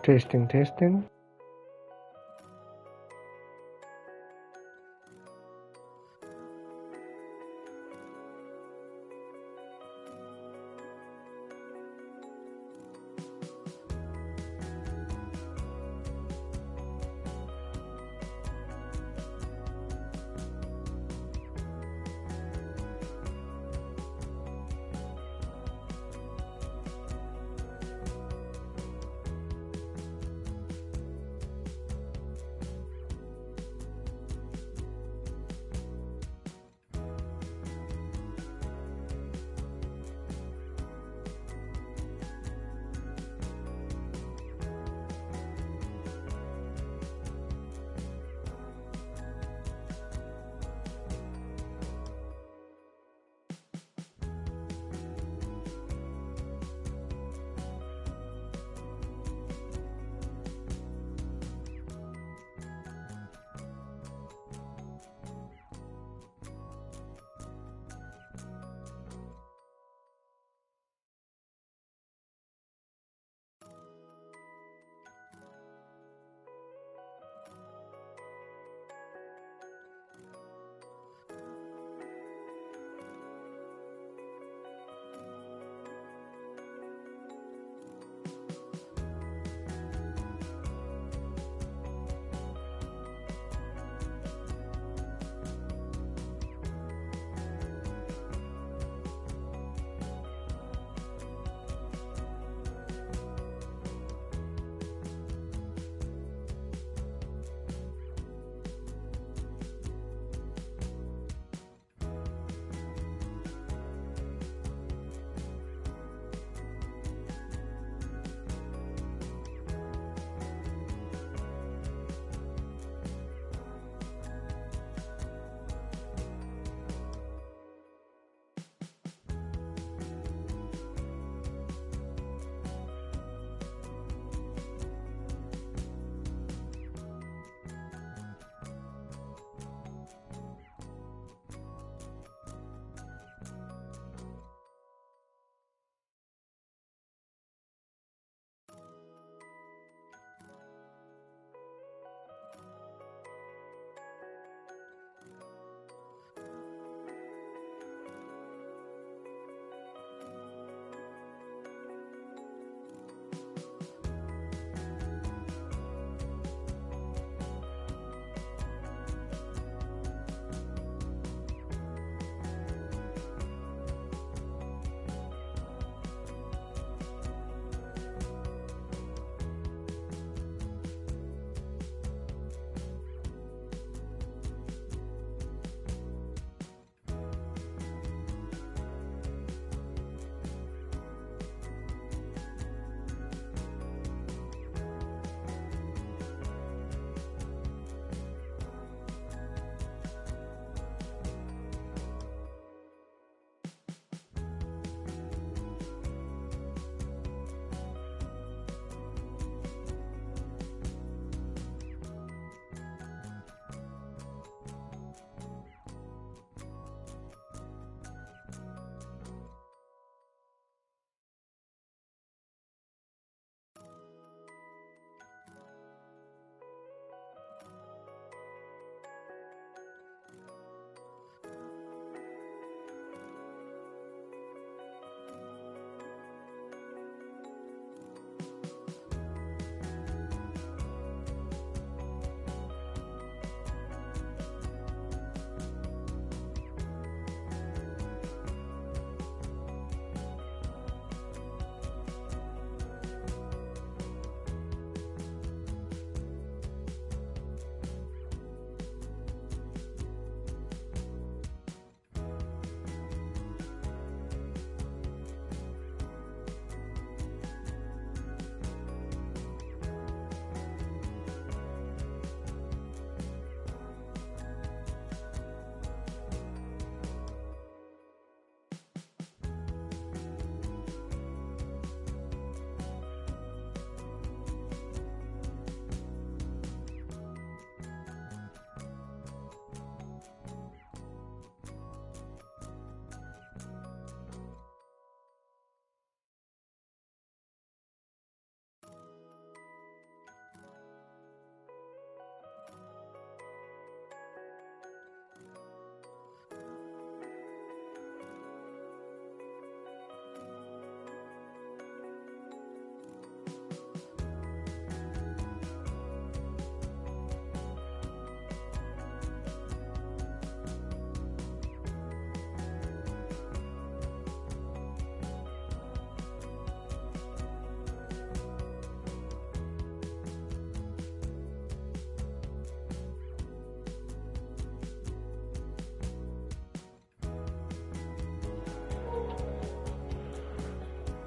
Testing, testing.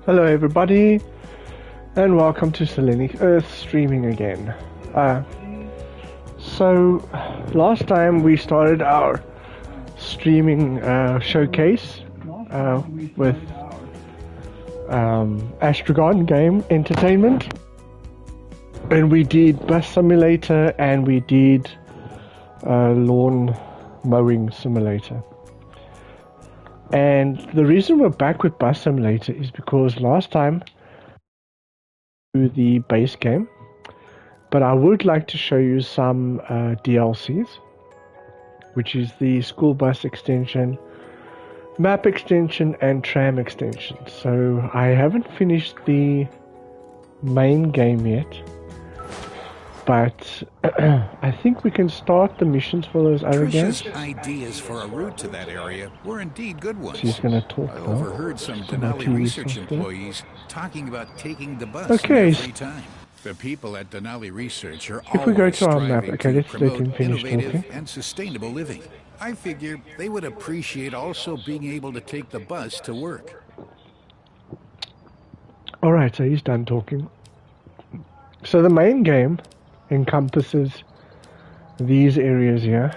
Hello everybody, and welcome to Selenic Earth streaming again. So last time we started our streaming showcase with Astragon Game Entertainment, and we did Bus Simulator and we did Lawn Mowing Simulator. And the reason we're back with Bus Simulator is because last time we did the base game, but I would like to show you some DLCs, which is the school bus extension, map extension, and tram extension. So I haven't finished the main game yet, but I think we can start the missions for those other games. Ideas for a route to that area were indeed good ones. She's going to talk I now. overheard some Denali Research employees talking about taking the bus in their free time. The people at Denali Research are always striving to promote innovative and sustainable living. I figure they would appreciate also being able to take the bus to work. Alright, so he's done talking. So the main game encompasses these areas here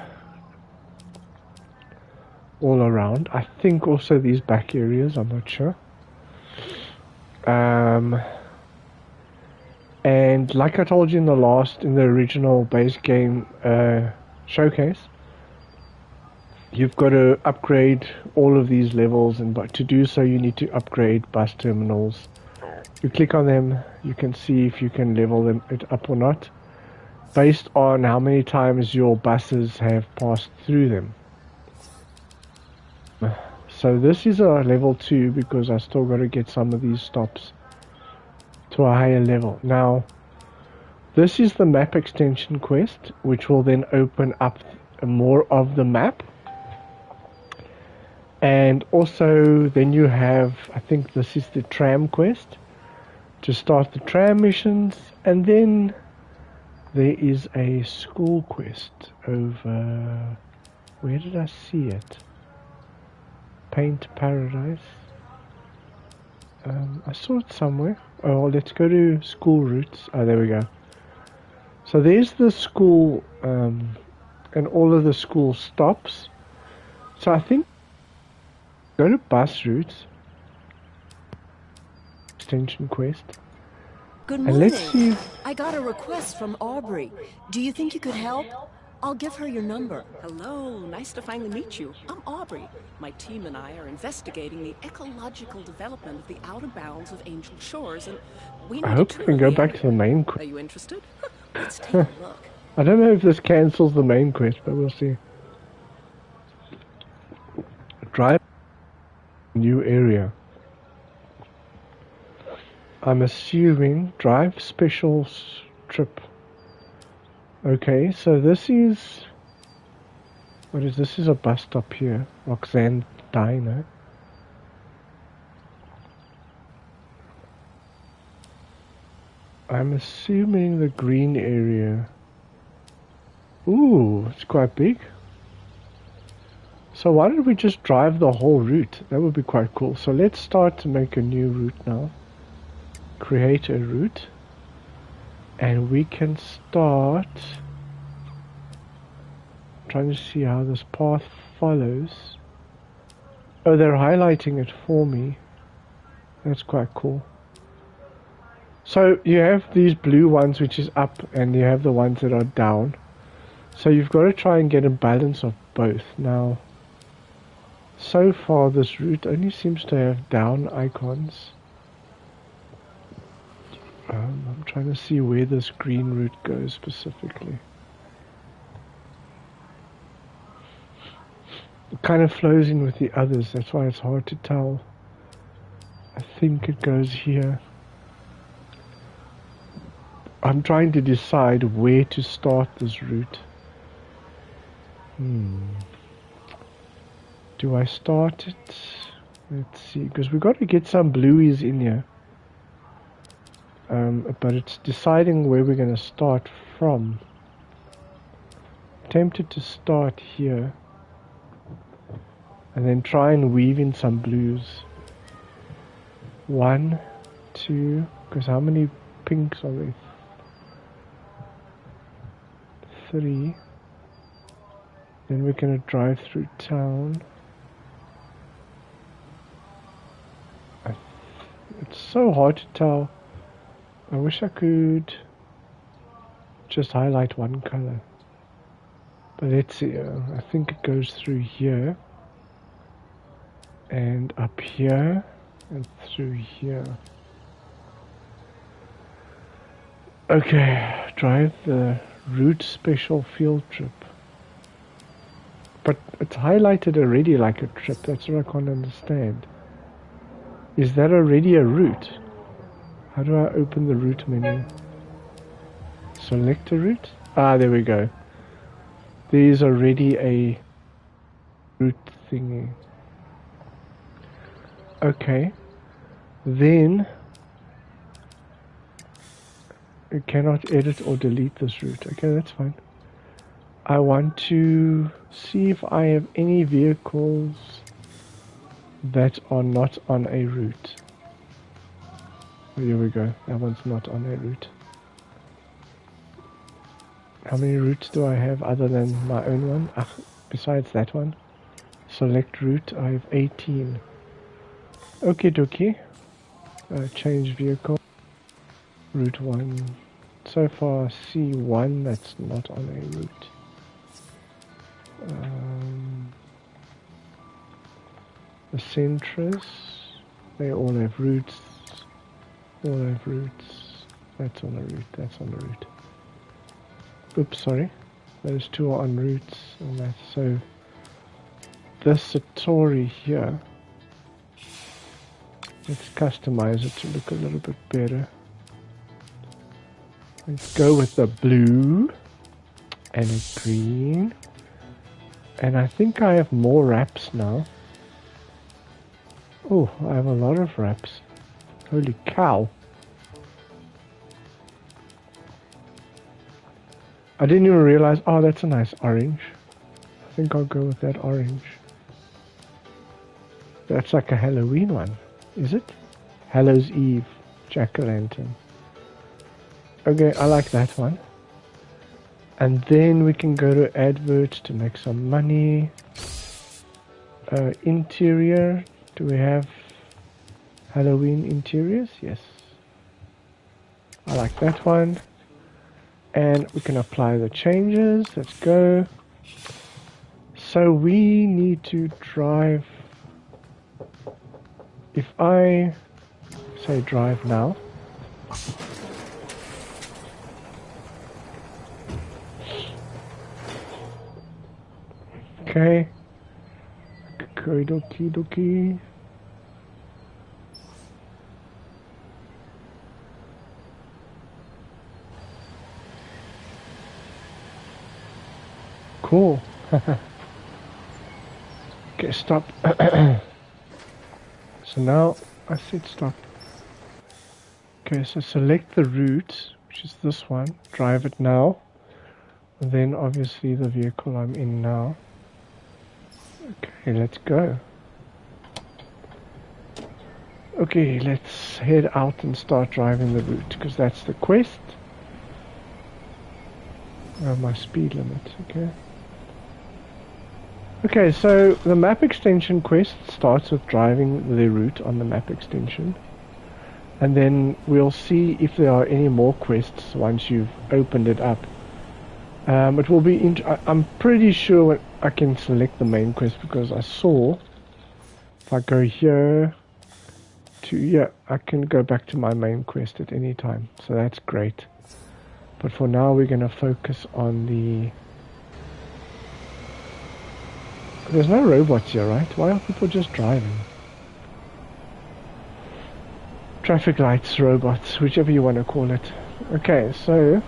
all around. I think also these back areas, I'm not sure. And like I told you in the original base game showcase, you've got to upgrade all of these levels, but to do so you need to upgrade bus terminals. You click on them, you can see if you can level them up or not, based on how many times your buses have passed through them. So this is a level 2 because I still got to get some of these stops to a higher level. Now, this is the map extension quest, which will then open up more of the map. And also then you have, I think this is the tram quest, to start the tram missions, and then there is a school quest over, where did I see it? Paint Paradise. I saw it somewhere. Oh, let's go to school routes. Oh, there we go. So there's the school and all of the school stops. So I think go to bus routes, extension quest. Good morning. And let's see. I got a request from Aubrey. Do you think you could help? I'll give her your number. Hello, nice to finally meet you. I'm Aubrey. My team and I are investigating the ecological development of the outer bounds of Angel Shores, and we need I hope we can go back to the main quest. Are you interested? Let's take a look. I don't know if this cancels the main quest, but we'll see. Drive new area. I'm assuming drive special trip. Okay, so this is, what is this? Is a bus stop here, Roxanne Diner. I'm assuming the green area. Ooh, it's quite big. So why don't we just drive the whole route? That would be quite cool. So let's start to make a new route now. Create a route. And we can start trying to see how this path follows. Oh, they're highlighting it for me. That's quite cool. So you have these blue ones which is up, and you have the ones that are down. So you've got to try and get a balance of both. Now, so far this route only seems to have down icons. I'm trying to see where this green route goes specifically. It kind of flows in with the others, that's why it's hard to tell. I think it goes here. I'm trying to decide where to start this route. Do I start it? Let's see, because we've got to get some blueies in here. But it's deciding where we're going to start from. Tempted to start here and then try and weave in some blues. 1, 2, because how many pinks are there? 3. Then we're going to drive through town. It's so hard to tell. I wish I could just highlight one color. But let's see. I think it goes through here. And up here. And through here. Okay. Drive the route special field trip. But it's highlighted already like a trip. That's what I can't understand. Is that already a route? How do I open the route menu? Select a route? Ah, there we go. There's already a route thingy. Okay. Then you cannot edit or delete this route. Okay, that's fine. I want to see if I have any vehicles that are not on a route. Oh, here we go. That one's not on a route. How many routes do I have other than my own one? Besides that one. Select route. I have 18. Okie dokie. Change vehicle. Route 1. So far C1, that's not on a route. The Centras, they all have routes. All have routes. That's on a route. That's on a route. Oops, sorry. Those two are on routes, and that's so. This Satori here. Let's customize it to look a little bit better. Let's go with the blue and a green. And I think I have more wraps now. Oh, I have a lot of wraps. Holy cow. I didn't even realize, oh, that's a nice orange. I think I'll go with that orange. That's like a Halloween one, is it? Hallows Eve, Jack-o'-lantern. Okay, I like that one. And then we can go to adverts to make some money. Interior. Do we have Halloween interiors? Yes. I like that one. And we can apply the changes. Let's go. So we need to drive. If I say drive now. Okay. Okie dokie. Cool. Okay, stop. So now I said stop. Okay, so select the route, which is this one. Drive it now. And then obviously the vehicle I'm in now. Okay, let's go. Okay, let's head out and start driving the route, because that's the quest. My speed limit, okay. Okay, so the map extension quest starts with driving the route on the map extension. And then we'll see if there are any more quests once you've opened it up. It will be I'm pretty sure I can select the main quest, because I saw if I go here to, yeah, I can go back to my main quest at any time, so that's great. But for now we're going to focus on the... There's no robots here, right? Why are people just driving? Traffic lights, robots, whichever you want to call it. Okay, so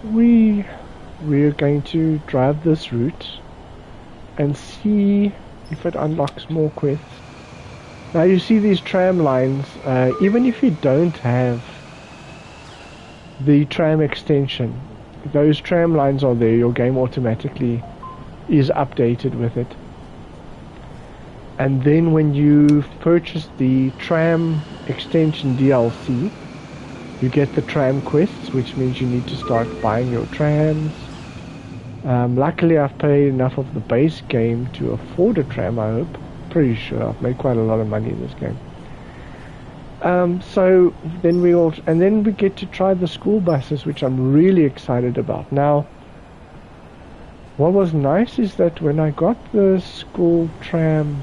we're going to drive this route and see if it unlocks more quests. Now you see these tram lines, even if you don't have the tram extension, those tram lines are there, your game automatically is updated with it. And then when you purchase the tram extension DLC, you get the tram quests, which means you need to start buying your trams. Luckily I've paid enough of the base game to afford a tram, I hope. Pretty sure I've made quite a lot of money in this game. So then we get to try the school buses, which I'm really excited about. Now, what was nice is that when I got the school tram,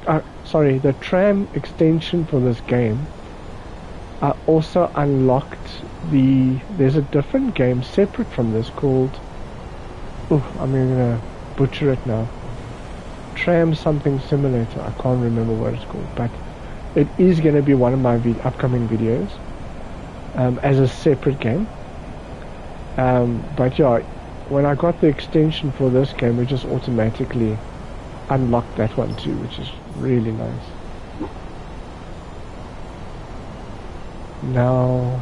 the tram extension for this game, I also unlocked there's a different game separate from this called, I'm gonna butcher it now, Tram something simulator. I can't remember what it's called, but it is going to be one of my upcoming videos as a separate game. But yeah, when I got the extension for this game, it just automatically unlocked that one too, which is really nice. Now,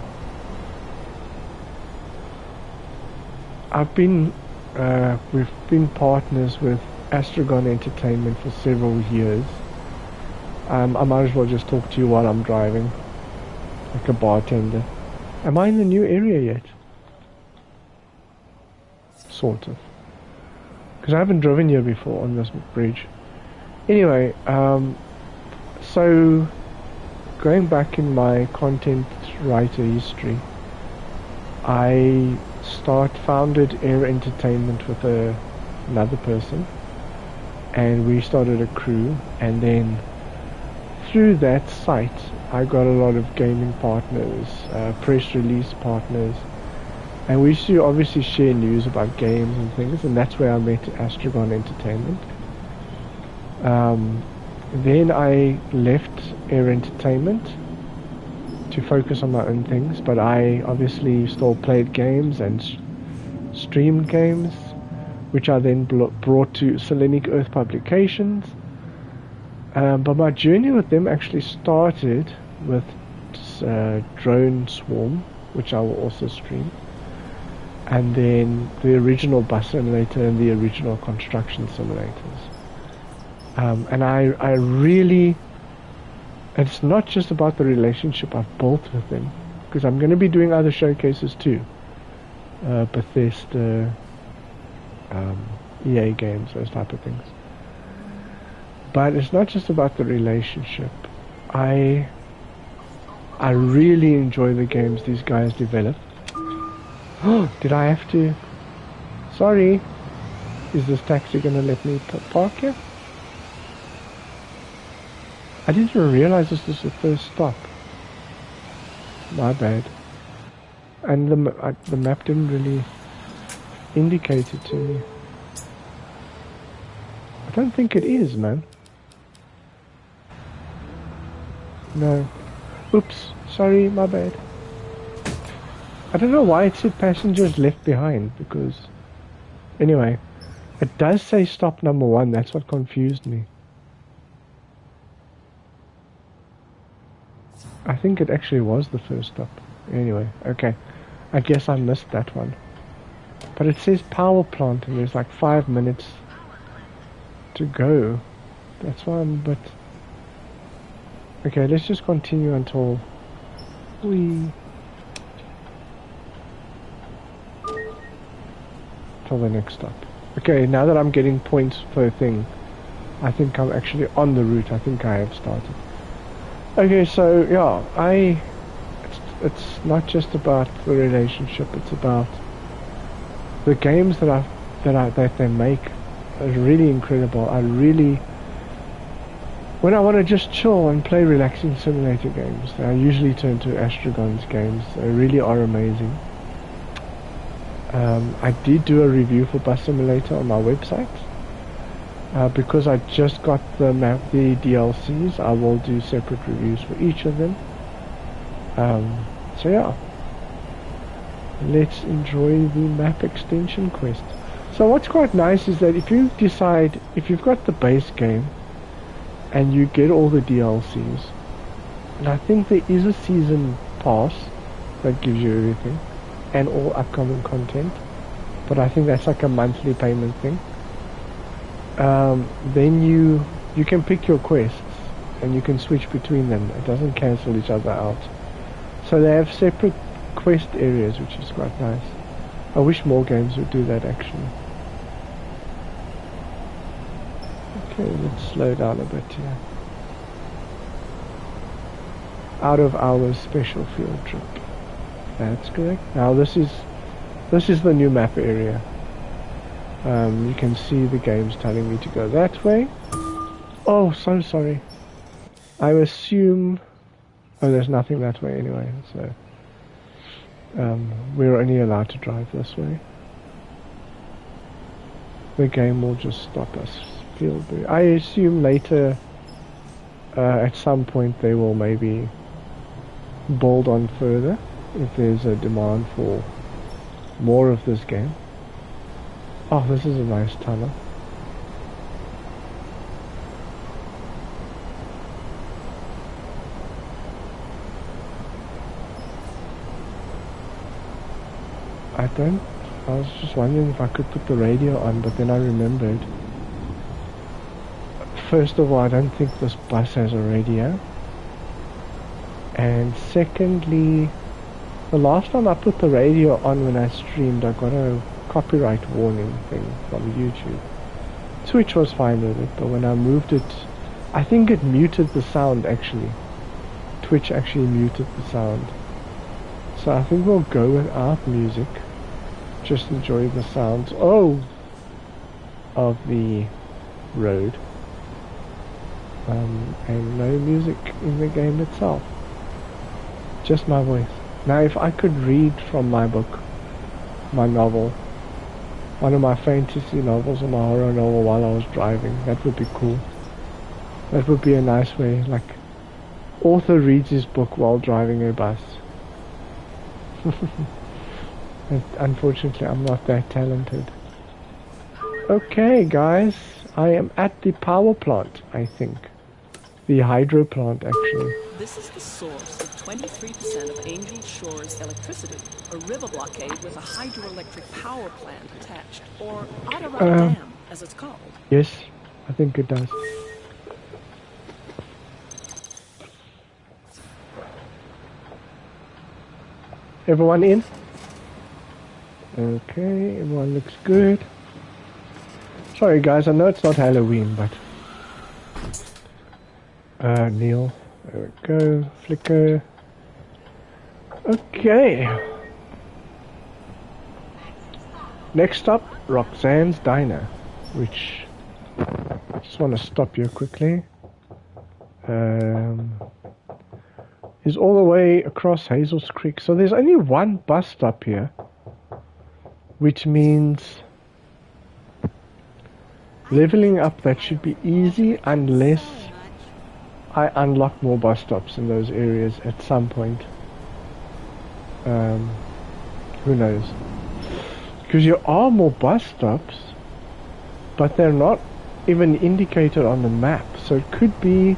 we've been partners with Astragon Entertainment for several years. I might as well just talk to you while I'm driving, like a bartender. Am I in the new area yet? Sort of. Because I haven't driven here before on this bridge. Anyway, so going back in my content writer history, I founded Air Entertainment with another person, and we started a crew, and then through that site I got a lot of gaming partners, press release partners, and we used to obviously share news about games and things, and that's where I met Astragon Entertainment. Then I left Air Entertainment to focus on my own things, but I obviously still played games and streamed games, which I then brought to Selenic Earth Publications. But my journey with them actually started with Drone Swarm, which I will also stream, and then the original Bus Simulator and the original Construction Simulators. And I really, it's not just about the relationship I've built with them, because I'm going to be doing other showcases too, Bethesda, EA games, those type of things. But it's not just about the relationship. I really enjoy the games these guys develop. Oh, did I have to? Sorry, is this taxi going to let me park here? I didn't even realize this was the first stop. My bad. And the map didn't really indicate it to me. I don't think it is, man. No. Oops, sorry, my bad. I don't know why it said passengers left behind, because... Anyway, it does say stop number 1, that's what confused me. I think it actually was the first stop. Anyway, okay. I guess I missed that one. But it says power plant and there's like 5 minutes to go. That's why I'm a bit... Okay, let's just continue until the next stop. Okay, now that I'm getting points per thing, I think I'm actually on the route. I think I have started. Okay, so yeah, it's not just about the relationship, it's about the games that they make are really incredible. When I want to just chill and play relaxing simulator games, I usually turn to Astragon's games. They really are amazing. I did do a review for Bus Simulator on my website. Because I just got the DLCs, I will do separate reviews for each of them. So yeah, let's enjoy the map extension quest. So what's quite nice is that if you've got the base game and you get all the DLCs, and I think there is a season pass that gives you everything and all upcoming content, but I think that's like a monthly payment thing. Then you you can pick your quests and you can switch between them. It doesn't cancel each other out. So they have separate quest areas, which is quite nice. I wish more games would do that actually. Okay, let's slow down a bit here. Out of hours special field trip. That's correct. Now this is the new map area. You can see the game's telling me to go that way. Oh, so sorry. I assume... Oh, there's nothing that way anyway, so... we're only allowed to drive this way. The game will just stop us. I assume later, at some point, they will maybe build on further if there's a demand for more of this game. Oh, this is a nice tunnel. I was just wondering if I could put the radio on, but then I remembered. First of all, I don't think this bus has a radio. And secondly, the last time I put the radio on when I streamed, I got a copyright warning thing from YouTube. Twitch was fine with it, but when I moved it, I think it muted the sound actually. Twitch actually muted the sound. So I think we'll go without music. Just enjoy the sounds of the road. And no music in the game itself. Just my voice. Now if I could read from my book, my novel, one of my fantasy novels or my horror novel while I was driving, that would be cool. That would be a nice way, like, author reads his book while driving a bus. Unfortunately, I'm not that talented. Okay, guys, I am at the power plant, I think. The hydro plant, actually. This is the source of 23% of Angel Shore's electricity, a river blockade with a hydroelectric power plant attached, or astragon Dam, as it's called. Yes, I think it does. Everyone in? Okay, everyone looks good. Sorry guys, I know it's not Halloween, but... Neil. There we go. Flicker. Okay. Next up, Roxanne's Diner, which... I just want to stop here quickly. Is all the way across Hazel's Creek. So there's only one bus stop here. Which means... leveling up that should be easy unless I unlock more bus stops in those areas at some point. Who knows? Because there are more bus stops, but they're not even indicated on the map. So it could be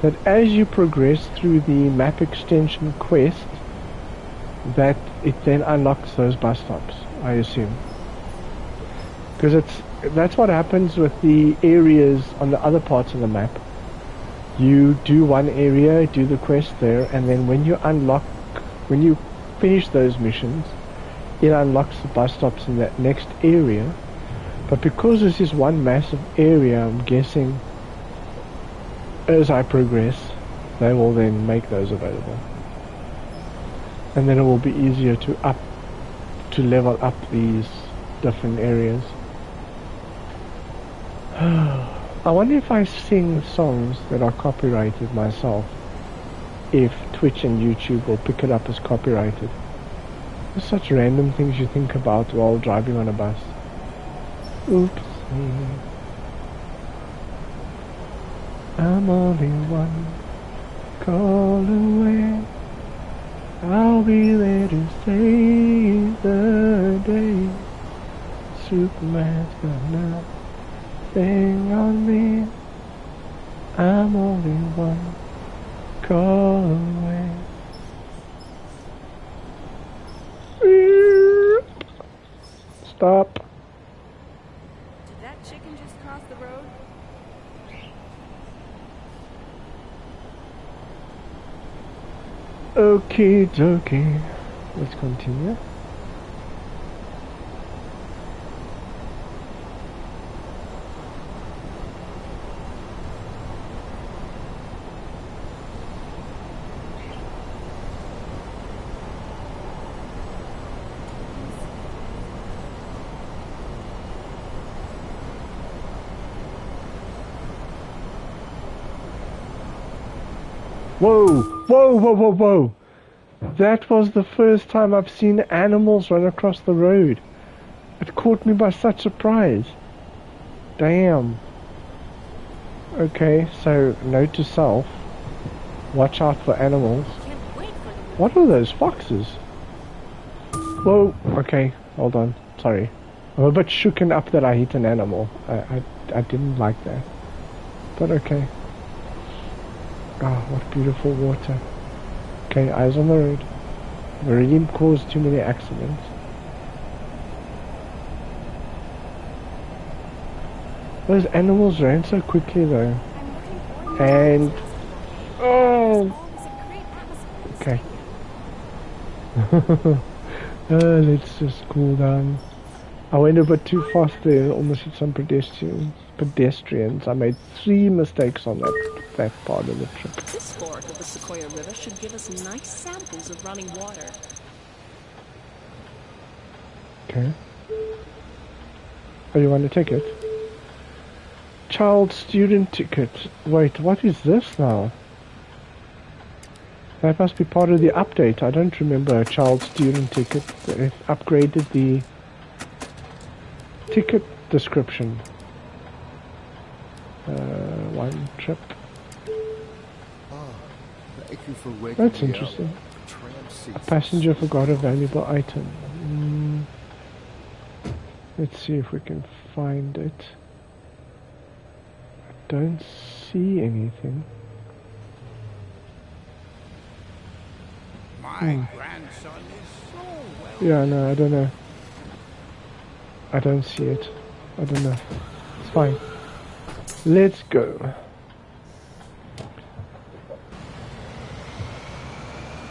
that as you progress through the map extension quest, that it then unlocks those bus stops, I assume. Because that's what happens with the areas on the other parts of the map. You do one area, do the quest there, and then when you finish those missions, it unlocks the bus stops in that next area. But because this is one massive area, I'm guessing as I progress, they will then make those available. And then it will be easier to level up these different areas. I wonder if I sing songs that are copyrighted myself, if Twitch and YouTube will pick it up as copyrighted. There's such random things you think about while driving on a bus. Oops. I'm only one call away. I'll be there to save the day. Superman's got nothing on me. I'm only one call away. Stop. Did that chicken just cross the road? Okay, dokie. Let's continue. Whoa, whoa, whoa, whoa, whoa. That was the first time I've seen animals run across the road. It caught me by such surprise. Damn. Okay, so note to self. Watch out for animals. What are those foxes? Whoa, okay, hold on. Sorry. I'm a bit shooken up that I hit an animal. I didn't like that. But okay. Ah, what beautiful water. Okay, eyes on the road. We really caused too many accidents. Those animals ran so quickly though. And... oh! Okay. Let's just cool down. I went a bit too fast there, almost hit some pedestrians. I made 3 mistakes on that part of the trip. This fork of the Sequoia River should give us nice samples of running water. Okay. Oh, you want to take it? Child student ticket. Wait, what is this now? That must be part of the update. I don't remember a child student ticket. They've upgraded the ticket description. One trip. Thank you for waking That's me interesting. up. A passenger forgot a valuable item. Let's see if we can find it. I don't see anything. My grandson is so well. Yeah, no, I don't know. I don't see it. I don't know. It's fine. Let's go.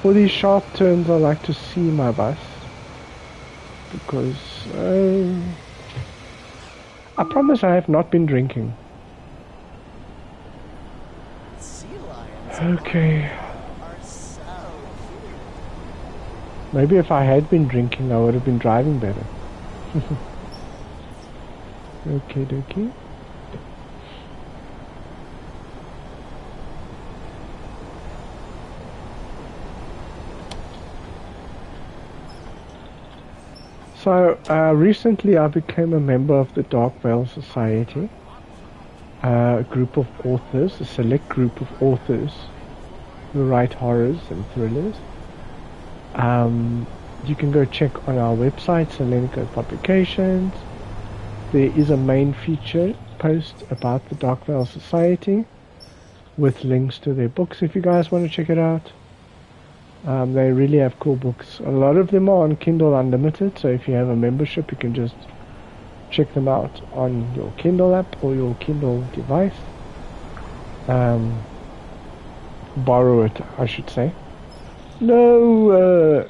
For these sharp turns, I like to see my bus. Because, I promise I have not been drinking. Okay. Maybe if I had been drinking, I would have been driving better. Okay, dokie. So, recently I became a member of the Dark Veil Society. A group of authors, a select group of authors who write horrors and thrillers. You can go check on our website, Selenico Publications. There is a main feature post about the Dark Veil Society with links to their books if you guys want to check it out. They really have cool books. A lot of them are on Kindle Unlimited, so if you have a membership you can just check them out on your Kindle app or your Kindle device. Borrow it, I should say. No,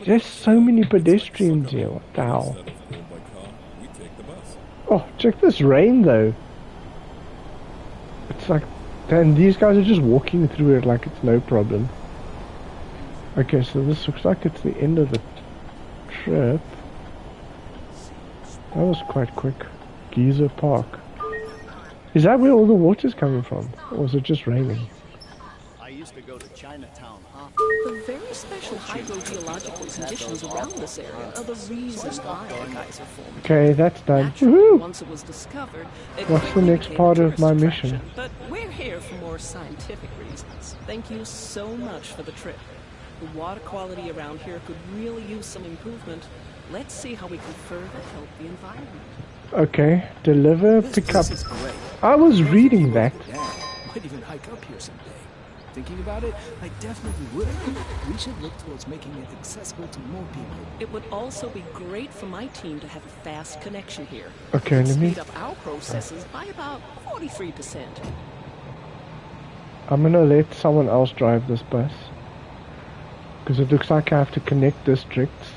there's so many pedestrians here, what the hell? Oh, check this rain though. It's like, and these guys are just walking through it like it's no problem. Okay, so this looks like it's the end of the trip. That was quite quick. Geyser Park. Is that where all the water's coming from? Or is it just raining? I used to go to Chinatown. The very special hydrogeological conditions around this area are the reason why the geyser formed. Okay, that's done. Naturally, Woohoo! once it was discovered, it What's the quickly next became part a of my tourist mission? attraction. But we're here for more scientific reasons. Thank you so much for the trip. The water quality around here could really use some improvement. Let's see how we can further help the environment. Okay, deliver, pick up. This is great. I was reading that. Might even hike up here someday. Thinking about it, I definitely would. We should look towards making it accessible to more people. It would also be great for my team to have a fast connection here. Okay, It would let me... speed up our processes by about 43%. I'm gonna let someone else drive this bus. because it looks like I have to connect districts,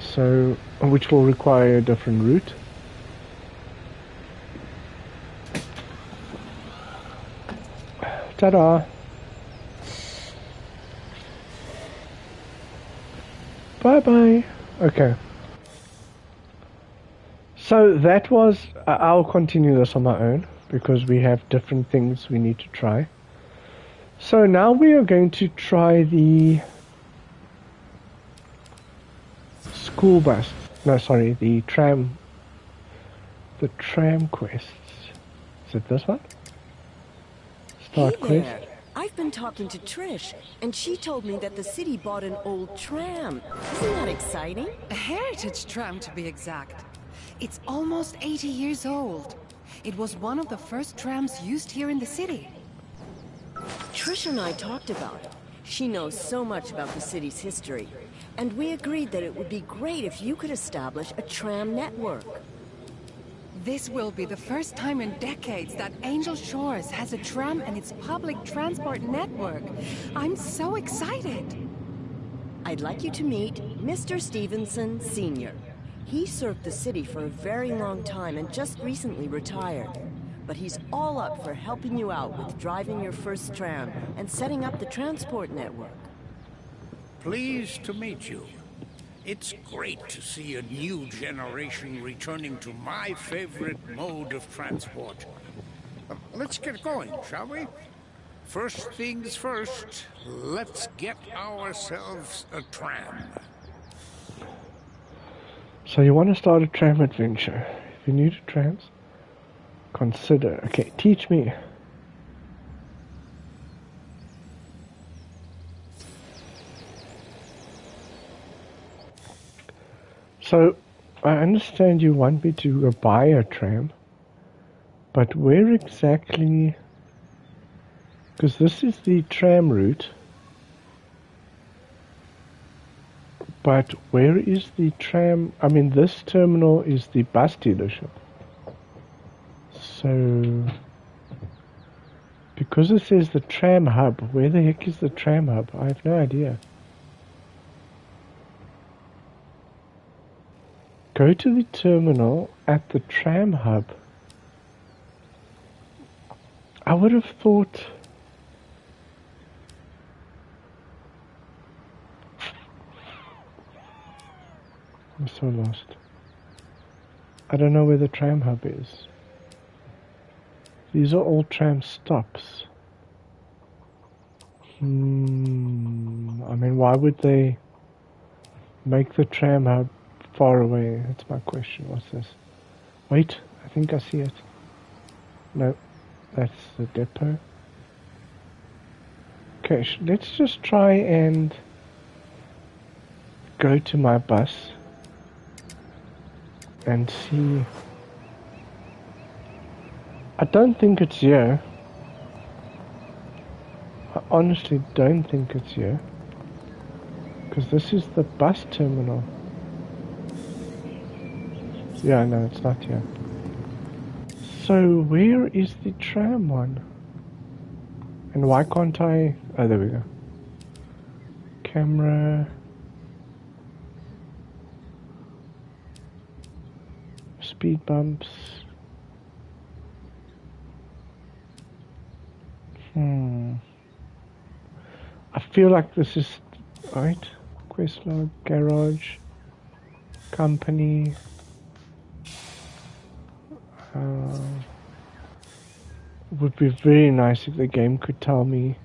so which will require a different route. Ta-da! Bye-bye. Okay. So that was... I'll continue this on my own, because we have different things we need to try. So now we are going to try the... school bus. No, sorry, the tram... the tram quests. Is it this one? Start hey quest. there. I've been talking to Trish, and she told me that the city bought an old tram. Isn't that exciting? A heritage tram, to be exact. It's almost 80 years old. It was one of the first trams used here in the city. Trish and I talked about it. She knows so much about the city's history, and we agreed that it would be great if you could establish a tram network. This will be the first time in decades that Angel Shores has a tram and its public transport network. I'm so excited. I'd like you to meet Mr. Stevenson, Sr. He served the city for a very long time and just recently retired. But he's all up for helping you out with driving your first tram and setting up the transport network. Pleased to meet you. It's great to see a new generation returning to my favorite mode of transport. Let's get going, shall we? First things first, let's get ourselves a tram. So you want to start a tram adventure. If you're new to trams, consider. Okay, teach me. So, I understand you want me to go buy a tram, but where exactly... Because this is the tram route, but where is the tram... I mean, this terminal is the bus dealership. So, because it says the tram hub, where the heck is the tram hub? I have no idea. Go to the terminal at the tram hub. I would have thought... I'm so lost. I don't know where the tram hub is. These are all tram stops. I mean, why would they make the tram hub far away? That's my question. What's this? Wait, I think I see it. No, that's the depot. Okay, let's just try and go to my bus and see. I don't think it's here. I honestly don't think it's here, because this is the bus terminal. Yeah, no, it's not here. So where is the tram one? And why can't I... Oh, there we go. Camera. Speed bumps. I feel like this is... Right. Quest log, garage, company. It would be very nice if the game could tell me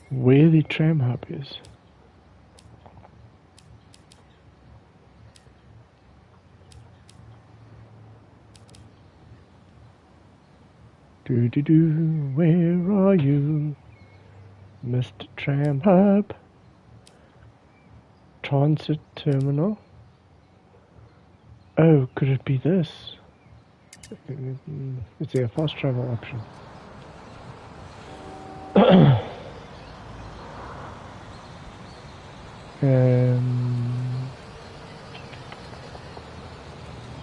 where the tram hub is. Where are you, Mr. Tram Hub? Transit terminal. Oh, could it be this? Is there a fast travel option?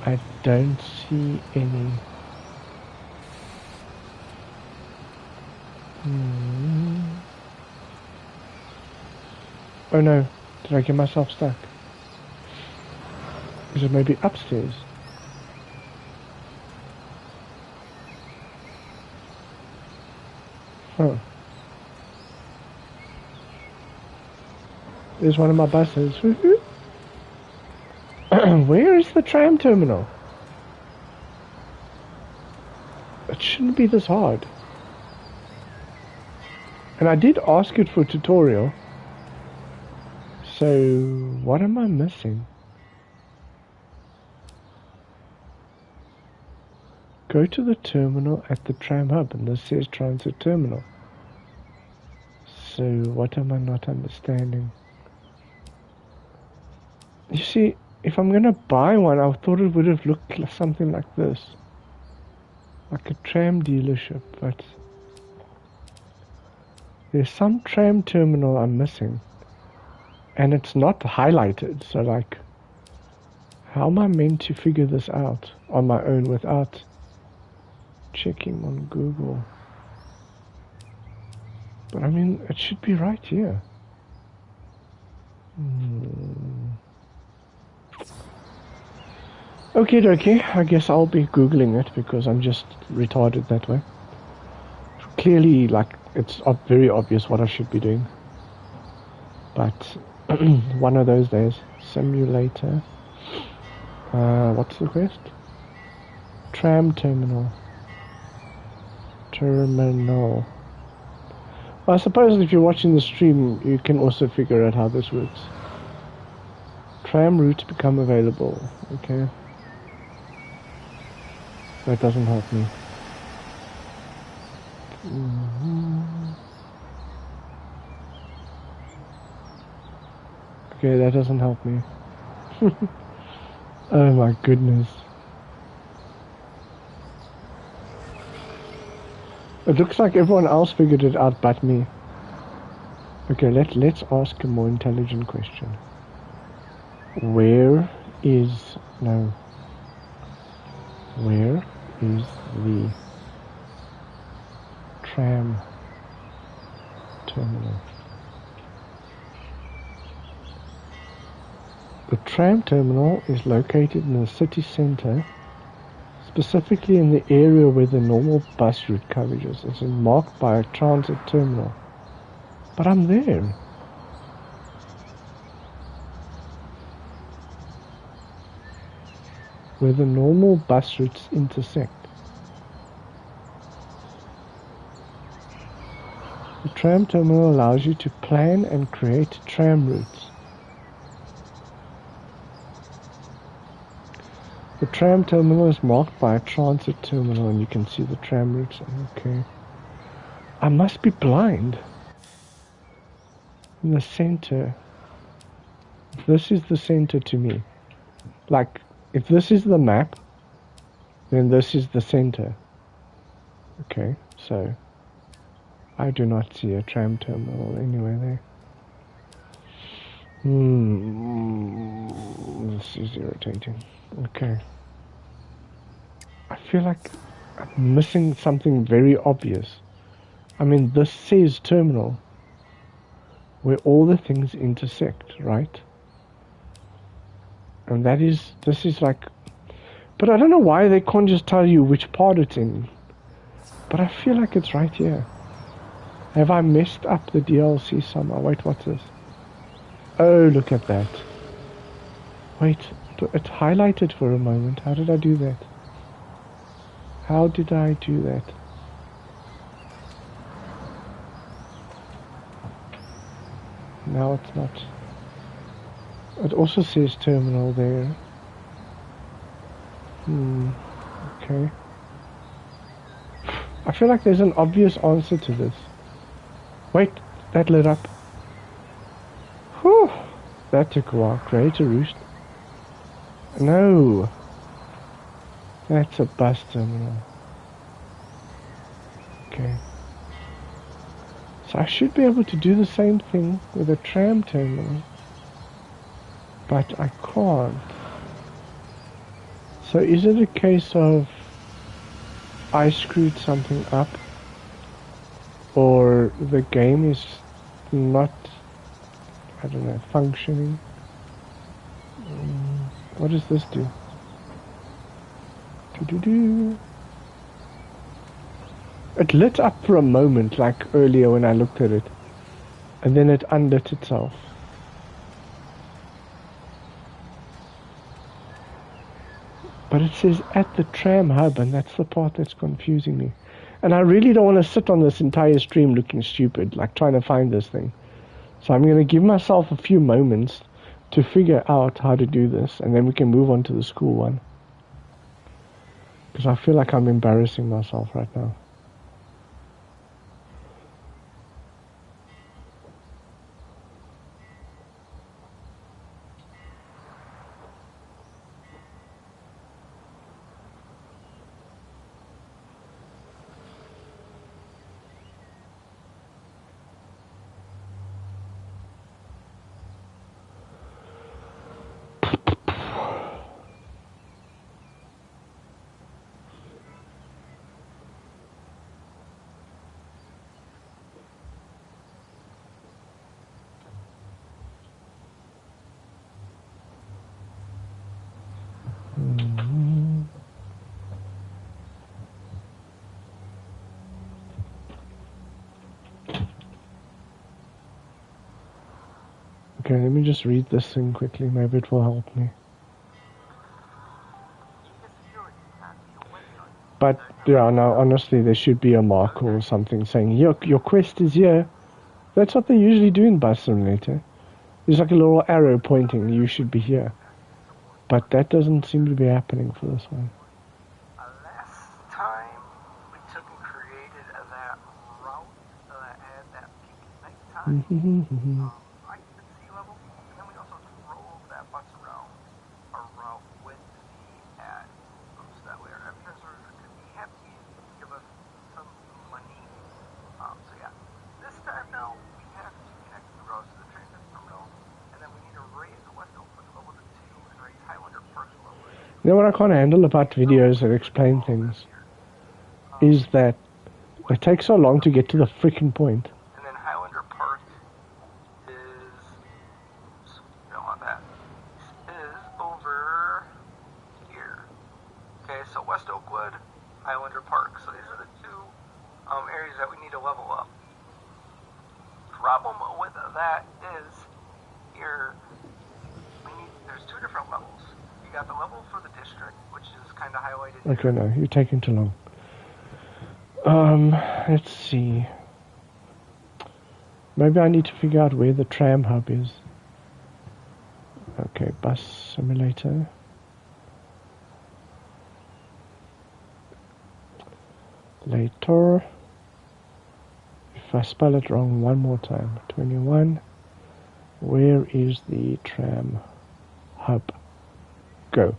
I don't see any. Oh no, did I get myself stuck? Is it maybe upstairs? Oh. There's one of my buses. Where is the tram terminal? It shouldn't be this hard. And I did ask it for a tutorial. So, what am I missing? Go to the terminal at the tram hub, and this says transit terminal. So, what am I not understanding? You see, if I'm gonna buy one, I thought it would have looked like something like this. Like a tram dealership, but there's some tram terminal I'm missing. And it's not highlighted, so like, how am I meant to figure this out on my own without checking on Google? But I mean, it should be right here. Okay, dokie, I guess I'll be Googling it because I'm just retarded that way. Clearly, like, it's very obvious what I should be doing. But one of those days. Simulator. What's the quest? Tram terminal. Terminal. Well, I suppose if you're watching the stream, you can also figure out how this works. Tram routes become available. Okay. That doesn't help me. Okay, that doesn't help me. Oh my goodness. It looks like everyone else figured it out but me. Okay, let's ask a more intelligent question. Where is the tram terminal? The tram terminal is located in the city centre, specifically in the area where the normal bus route coverage is. It's marked by a transit terminal. But I'm there. Where the normal bus routes intersect. The tram terminal allows you to plan and create tram routes. The tram terminal is marked by a transit terminal, and you can see the tram routes. Okay. I must be blind. In the center. This is the center to me. Like, if this is the map, then this is the center. Okay, so I do not see a tram terminal anywhere there. This is irritating. Okay. I feel like I'm missing something very obvious. I mean, this says terminal, where all the things intersect, right? And this is like, but I don't know why they can't just tell you which part it's in. But I feel like it's right here. Have I messed up the DLC somehow? Wait, what's this? Oh, look at that. Wait, it highlighted for a moment. How did I do that? How did I do that? Now it's not. It also says terminal there. Okay. I feel like there's an obvious answer to this. Wait, that lit up. Whew, that took a while. Create a route. No. That's a bus terminal. Okay. So I should be able to do the same thing with a tram terminal. But I can't. So is it a case of I screwed something up or the game is not, I don't know, functioning. What does this do? It lit up for a moment, like earlier when I looked at it, and then it unlit itself. But it says at the tram hub, and that's the part that's confusing me. And I really don't want to sit on this entire stream looking stupid, like trying to find this thing. So I'm going to give myself a few moments to figure out how to do this, and then we can move on to the school one. Because I feel like I'm embarrassing myself right now. Okay, let me just read this thing quickly, maybe it will help me. But, yeah, no, honestly, there should be a marker or something saying, your quest is here. That's what they usually do in Bus Simulator. There's like a little arrow pointing, you should be here. But that doesn't seem to be happening for this one. Last time we took and created that route that had that peak nighttime. Occupancy level, and then we also drove that bus around a route with the ad. So that way our advertisers could be happy and give us some money. So yeah, this time now we have to connect the routes to the transit terminal, and then we need to raise the West Oakland level to 2 and raise Highlander Park level. You know what I can't handle about videos that explain things? Is that it takes so long to get to the freaking point. And then Highlander Park is, you don't want that, is over here. Okay, so West Oakwood, Highlander Park. So these are the two areas that we need to level up. Problem with that is here, there's two different levels. You got the level for the district, which is kind of highlighted. Okay, no, you're taking too long. Let's see. Maybe I need to figure out where the tram hub is. Okay, Bus Simulator. Later. If I spell it wrong one more time. 21. Where is the tram hub? Go.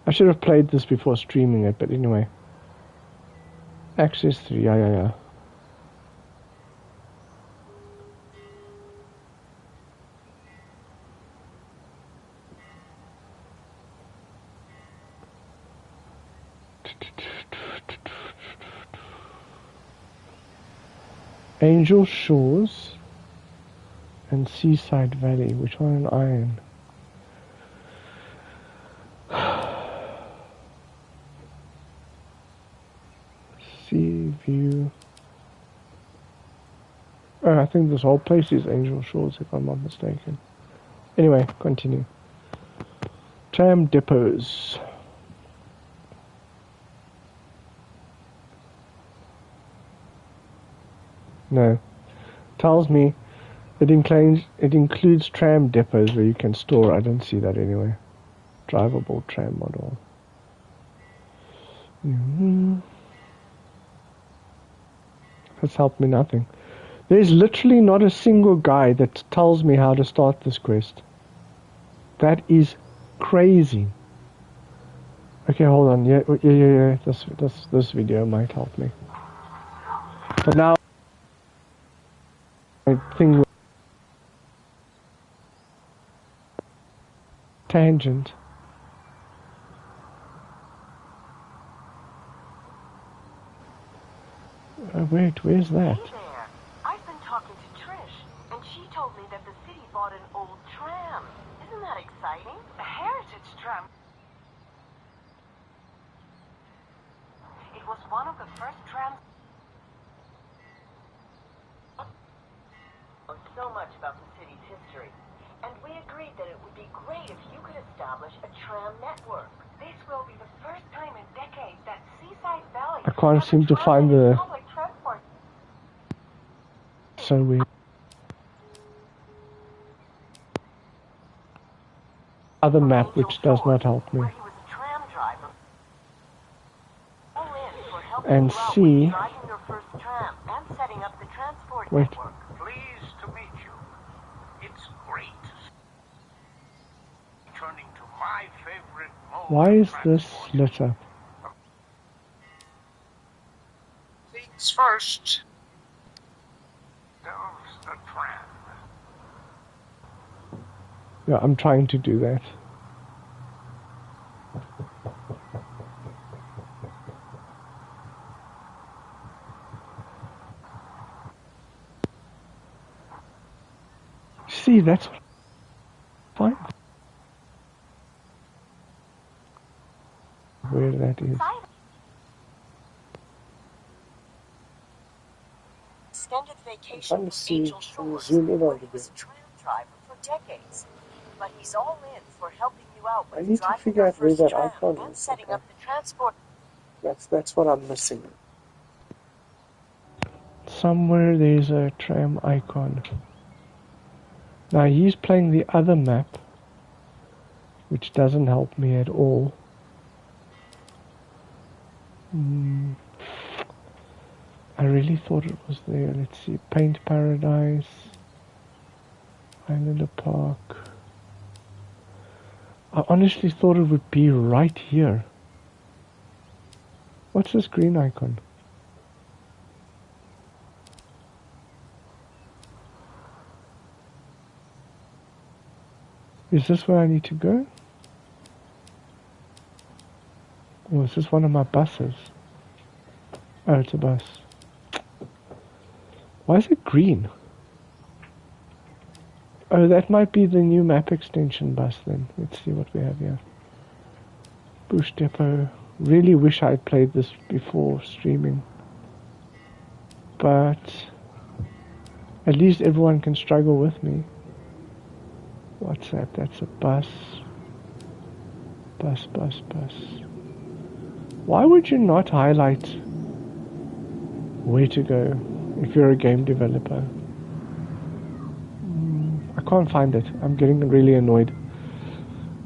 I should have played this before streaming it, but anyway. Access 3, yeah. Angel Shores and Seaside Valley. Which one in Iron? Sea View. Oh, I think this whole place is Angel Shores, if I'm not mistaken. Anyway, continue. Tram depots. No. Tells me it includes tram depots where you can store. I don't see that anyway. Drivable tram model. That's helped me nothing. There's literally not a single guide that tells me how to start this quest. That is crazy. Okay, hold on. Yeah. This video might help me. But now I think tangent. Wait, where's that? Hey there. I've been talking to Trish, and she told me that the city bought an old tram. Isn't that exciting? A heritage tram. It was one of the first trams. So much about the city's history, and we agreed that it would be great if you could establish a tram network. This will be the first time in decades that Seaside Valley. I can't seem to find the. Public transport. So weird. Other map which does not help me. And C. Wait. Pleased to meet you. It's great. Turning to my favorite mode. Why is this lit up? Things first. There's the tram. Yeah, I'm trying to do that. See, that's fine. Where that is. Extended vacation I'm trying from to zoom in on he it. was a tram driver for decades. But he's all in for helping you out with I need to driving figure your out where first that tram icon and is. setting Okay. up the transport. That's what I'm missing. Somewhere there's a tram icon. Now he's playing the other map, which doesn't help me at all. I really thought it was there. Let's see. Paint Paradise. Islander Park. I honestly thought it would be right here. What's this green icon? Is this where I need to go? Or is this one of my buses? Oh, it's a bus. Why is it green? Oh, that might be the new map extension bus then. Let's see what we have here. Bush Depot. Really wish I had played this before streaming. But at least everyone can struggle with me. What's that? That's a bus. Bus. Why would you not highlight where to go if you're a game developer? I can't find it. I'm getting really annoyed.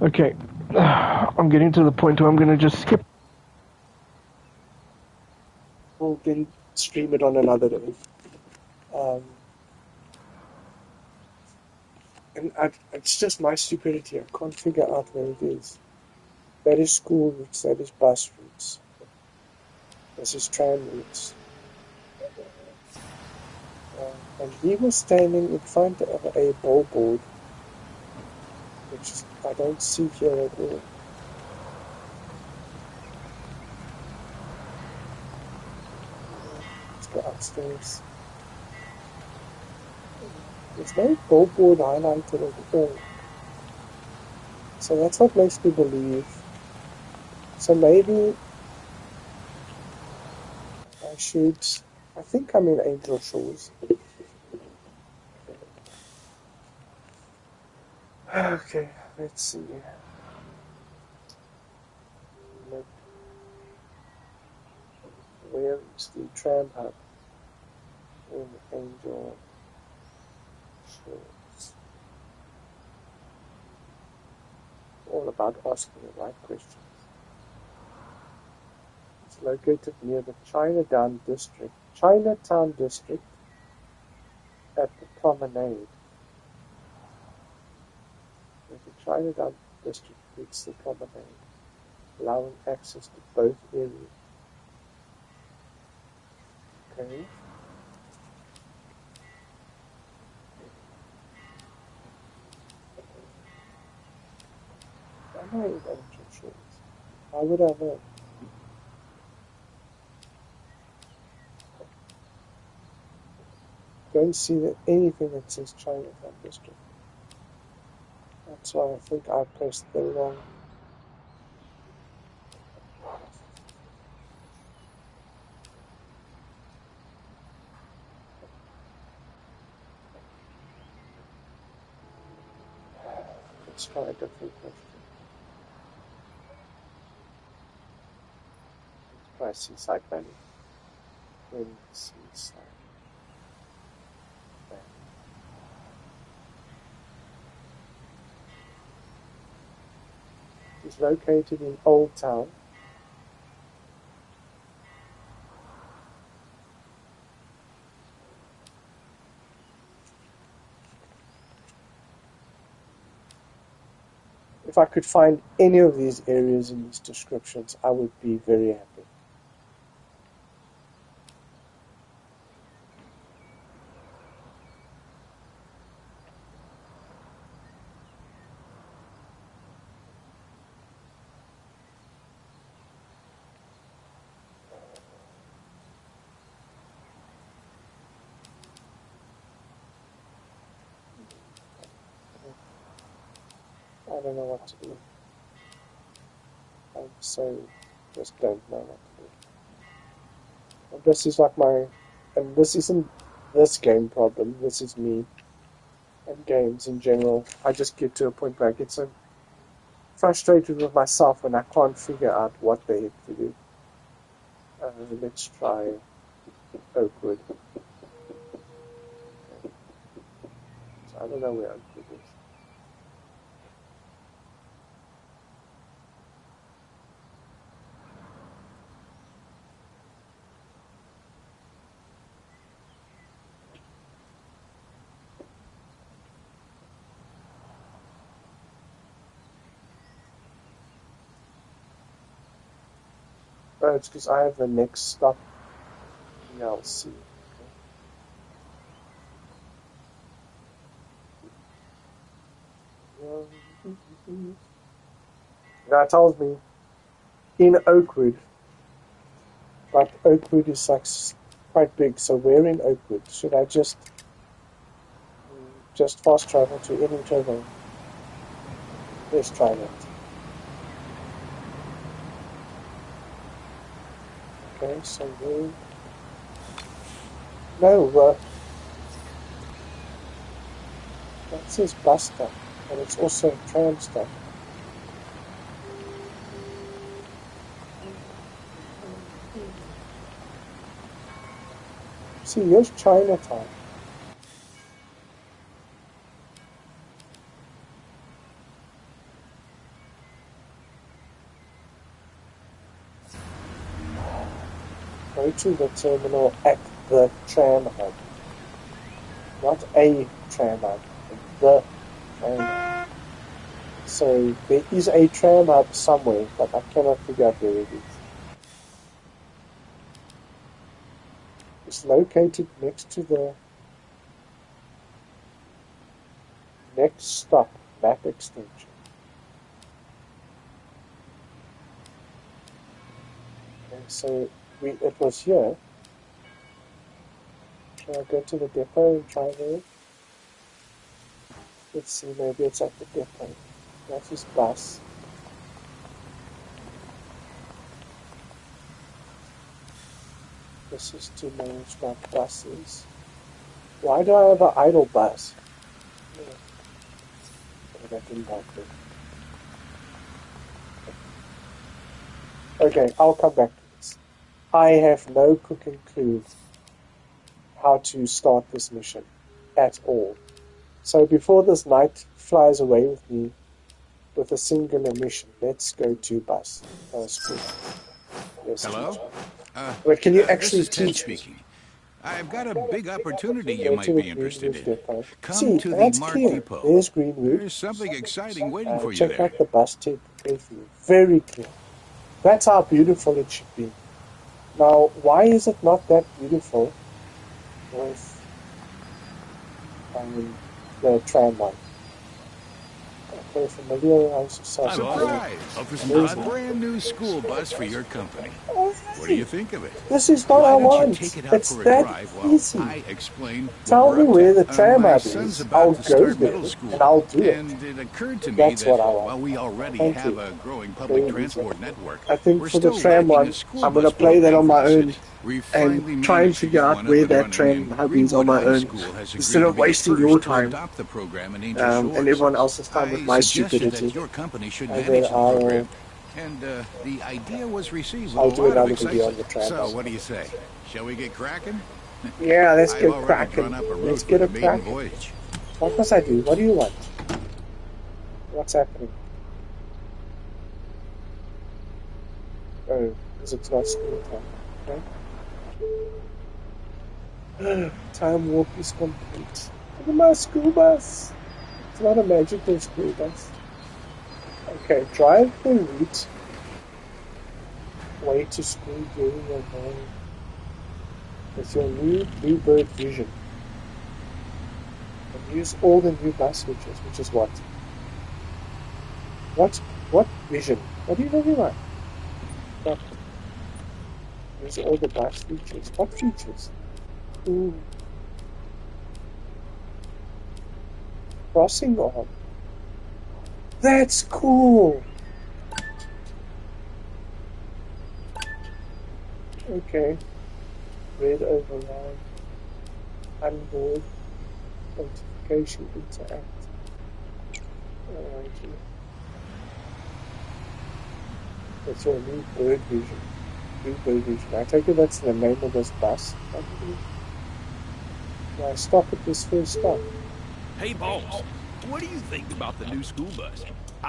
Okay. I'm getting to the point where I'm going to just skip. We'll then stream it on another day. And it's just my stupidity. I can't figure out where it is. That is school routes. That is bus routes. This is tram routes. And he was standing in front of a billboard, which I don't see here at all. Let's go upstairs. There's no billboard highlighted at all. So that's what makes me believe. So maybe I should... I think I'm in Angel Shores. Okay, let's see. Where is the tram hub in Angel Shores? All about asking the right questions. It's located near the Chinatown district at the promenade. The Chinatown district meets the promenade, allowing access to both areas. Okay. Am I in Angel Shores? How would I know? don't see anything that says Chinatown District. That's why I think I pressed the wrong. Let's try a different question. Let's try Seaside Valley. In Seaside Valley. It's located in Old Town. If I could find any of these areas in these descriptions, I would be very happy. I don't know what to do. I'm so just don't know what to do. And this is like and this isn't this game problem, this is me and games in general. I just get to a point where I get so frustrated with myself when I can't figure out what the heck to do. Let's try Oakwood. So I don't know where Oakwood is. Oh, it's because I have the next stop DLC. That tells me in Oakwood, but Oakwood is like quite big, so where in Oakwood? Should I just fast travel to any travel? Let's try that. Okay, so where? No, that says bus stop, and it's also tram stop. See, here's Chinatown. Go to the terminal at the tram hub. Not a tram hub, the tram hub. So there is a tram hub somewhere, but I cannot figure out where it is. It's located next to the next stop map extension. Okay, so it was here. Shall I go to the depot and try there? Let's see, maybe it's at the depot. That is bus. This is to manage my buses. Why do I have an idle bus? Oh, that didn't help me. Okay, I'll come back to this. I have no cooking clue how to start this mission at all. So before this night flies away with me with a singular mission, let's go to bus. School. Yes, hello? Wait, can you actually this is Ted teach speaking. I've got a big opportunity you might be interested in. Come to the that's Mart clear. Depot. There's Greenwood. There's something exciting waiting for you Check there. out the bus tape carefully. Very clear. That's how beautiful it should be. Now, why is it not that beautiful with the tram line? Okay, familiarize yourself. I'm a brand new school bus for your company. What do you think of it? This is what I want. Take it out It's for a that drive while easy. I explain Tell me where the tram my hub son's is. about I'll to go start there middle school, and I'll do it. and it occurred to me That's that what I want. while we already Thank have you. a growing public transport network, I think we're for the still tram lacking one, a school I'm going to bus play that on my program for own the city. We finally and try and managed to figure get out one where up and that running, tram and hub is on Greenwood my High own School has instead agreed of to be the wasting your first to time adopt the program in Angel Shores. and everyone else's time with my suggested stupidity. that your company should And manage then the program. And the idea was received with I'll a do lot of another video on excitement. the tram So, hub. what do you say? Shall we get cracking? Yeah, let's I've get already cracking. drawn up a route Let's get for it the maiden cracking. voyage. What must I do? What do you want? What's happening? Oh, because it's not school time. Okay. Time warp is complete. Look at my school bus. It's not a magical school bus. Okay, drive the route. Way to school during your morning. With your new Bluebird vision. And use all the new bus switches, which is what? What vision? What are you talking about? What? Use all the bus features. What features? Ooh. Crossing arm. That's cool! Okay. Red override. Unboard. Notification interact. Alrighty. That's your new bird vision. New bird vision. I take it that's the name of this bus. Do I stop at this first stop? Hey, boss. What do you think about the new school bus?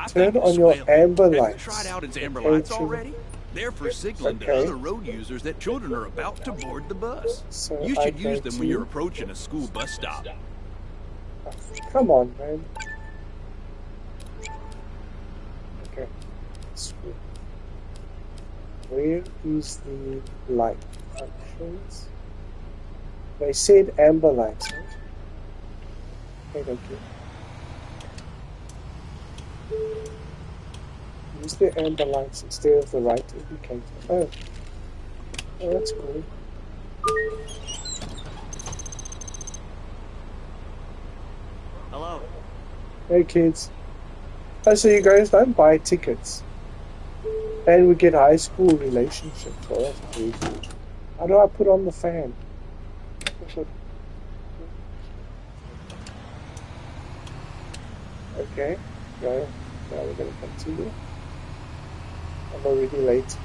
Turn on your amber lights. Have you tried out its amber lights already? They're for signaling to other road users that children are about to board the bus. So You should use them when you're approaching a school bus stop. Come on, man. Okay. Where is the light functions? They said amber lights, right? Okay, thank you. Use the amber lights instead of the right indicator. Oh, that's cool. Hello. Hey kids. Oh, so you guys don't buy tickets. And we get high school relationships. Oh, that's very good. How do I put on the fan? Okay, go. Now we're going to continue. I'm already late.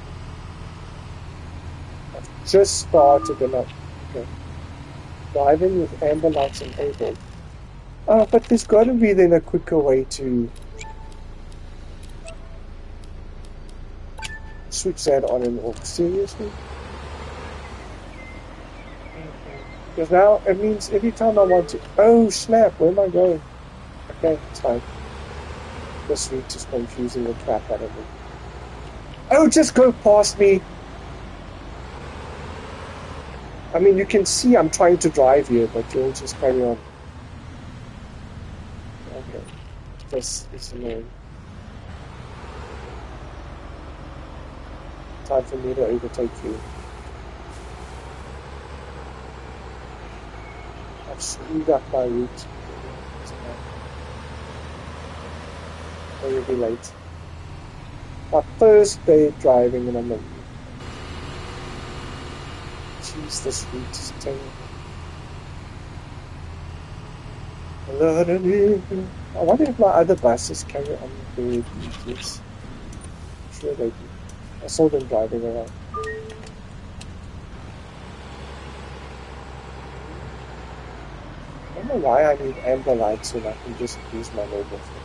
I've just started and okay. Driving with amber lights enabled. Oh, but there's got to be then a quicker way to switch that on and off. Seriously? Because now it means every time I want to... Oh, snap, where am I going? Okay, it's fine. This route is confusing the crap out of me. Oh, just go past me! I mean, you can see I'm trying to drive here, but you'll just carry on. Okay. This is annoying. Time for me to overtake you. I've screwed up my route. I will be late. My first day driving and I'm late. Jeez, this route is terrible. I wonder if my other buses carry on the routes. I'm sure they do. I saw them driving around. I don't know why I need amber lights when I can just use my mobile phone.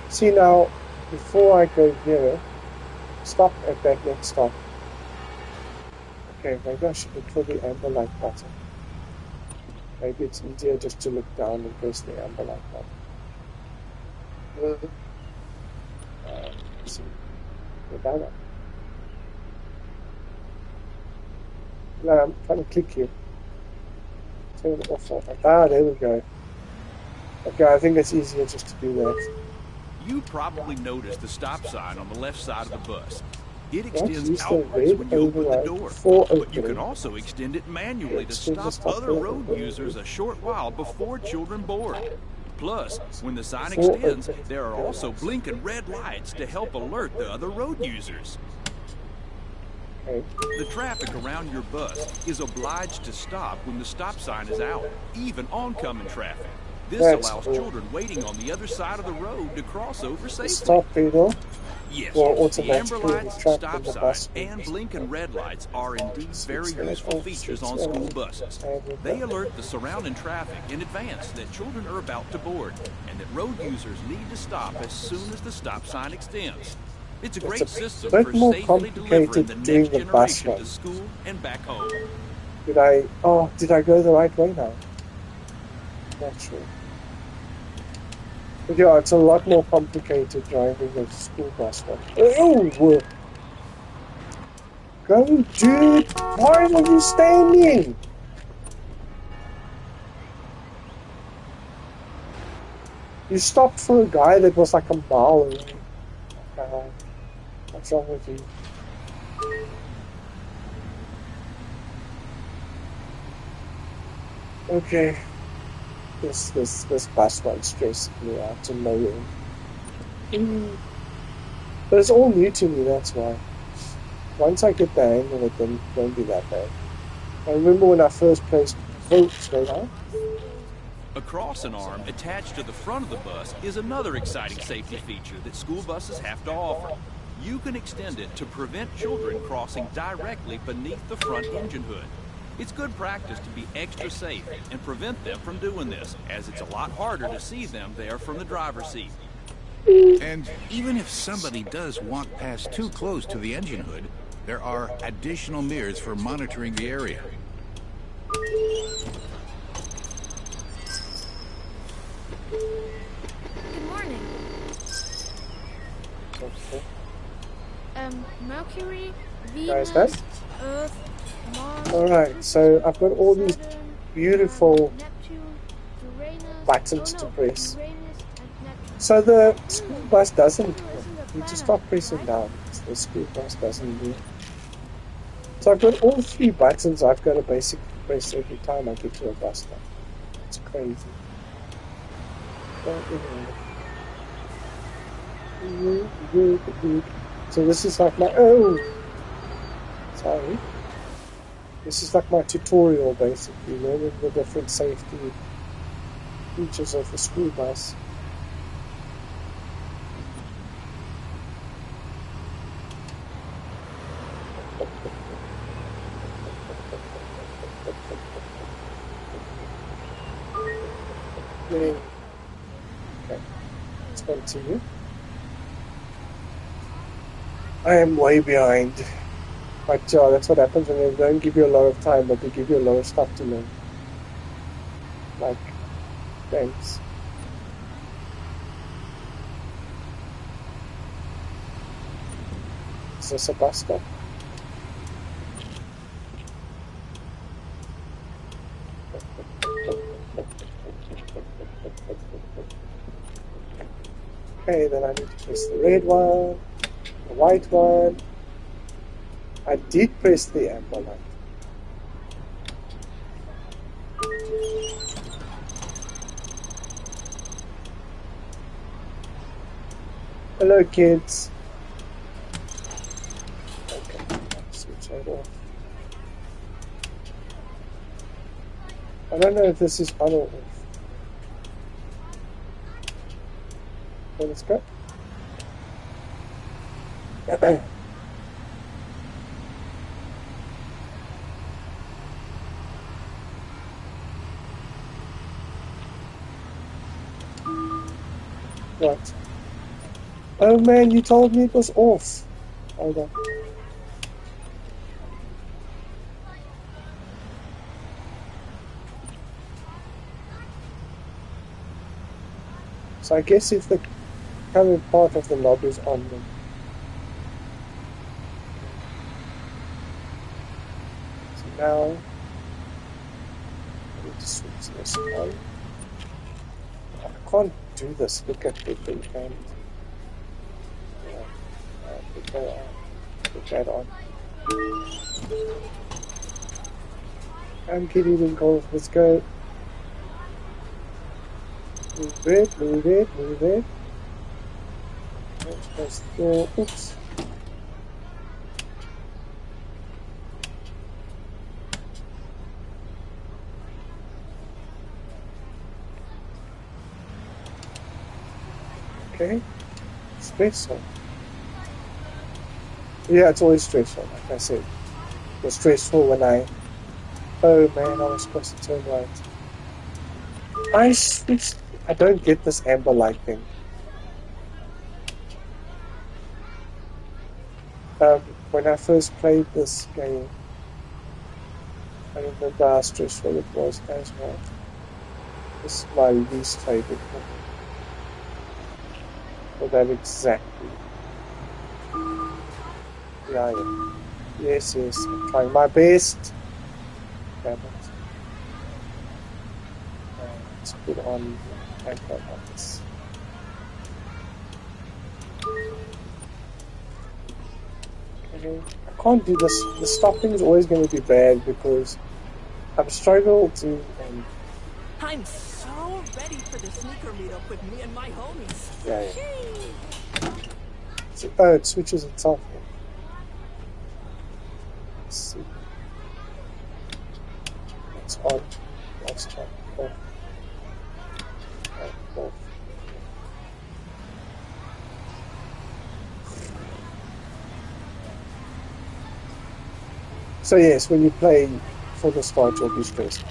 See now, before I go here, stop at that next stop. Okay, maybe I should look for the amber light button. Maybe it's easier just to look down and press the amber light button. Let's see. Get that one. No, I'm trying to click here. Turn it off. Ah, there we go. Okay, I think it's easier just to do that. You probably noticed the stop sign on the left side of the bus. It extends outwards when you open the door, but you can also extend it manually to stop other road users a short while before children board. Plus, when the sign extends, there are also blinking red lights to help alert the other road users. The traffic around your bus is obliged to stop when the stop sign is out, even oncoming traffic. This allows children waiting on the other side of the road to cross over safely. Stop pedal. Yes, the amber lights, stop sign, and blinking red lights are indeed very useful features on school buses. They alert the surrounding traffic in advance that children are about to board, and that road users need to stop as soon as the stop sign extends. It's a great system for safely delivering the next generation to school and back home. Did I go the right way now? Not sure. But yeah, it's a lot more complicated driving a school bus now. Oh! Go, dude! Why are you standing? You stopped for a guy that was like a mile away. What's wrong with you? Okay. This bus one stresses me out to no end. But it's all new to me, that's why. Once I get the hang of it, then it won't be that bad. I remember when I first placed votes, right? A crossing arm attached to the front of the bus is another exciting safety feature that school buses have to offer. You can extend it to prevent children crossing directly beneath the front engine hood. It's good practice to be extra safe and prevent them from doing this, as it's a lot harder to see them there from the driver's seat. And even if somebody does walk past too close to the engine hood, there are additional mirrors for monitoring the area. Good morning. Mercury, Venus, Earth, Mars. Alright, so I've got all these beautiful buttons to press. So the school bus doesn't, you just stop pressing down. The school bus doesn't move. So I've got all three buttons I've got to basically press every time I get to a bus stop. It's crazy. So this is like my sorry. This is like my tutorial basically, learning the different safety features of the school bus. Okay, let's continue. I am way behind. But yeah, that's what happens when they don't give you a lot of time, but they give you a lot of stuff to learn. Like, thanks. Is this a bus stop? Okay, then I need to press the red one, the white one. I did press the amber light. Hello, kids. Okay, switch that off. I don't know if this is on or off. Okay, let's go. What? Oh man, you told me it was off. Hold on. So I guess if the current part of the knob is on them. So now I need to switch this on. can't do this. Look at it. You can't. Put that on. Put that on. I'm getting in goals. Let's go. Move it, move it, move it. Let's press the. Oops. Okay. Stressful. Yeah, it's always stressful, like I said. It was stressful when I... Oh man, I was supposed to turn right. I switched... I don't get this amber light thing. When I first played this game, I remember how stressful it was as well. This is my least favorite one. For that exactly. Yeah. Yes, I'm trying my best. Damn it. Let's put on anchor lights. Okay. I can't do this. The stopping is always going to be bad because I've struggled to. I'm so ready for the sneaker meetup with me and my homies. Yeah. Oh, it switches itself. Let's see. It's on. Let's try. Off. So yes, when you play for the start, you'll be stressed.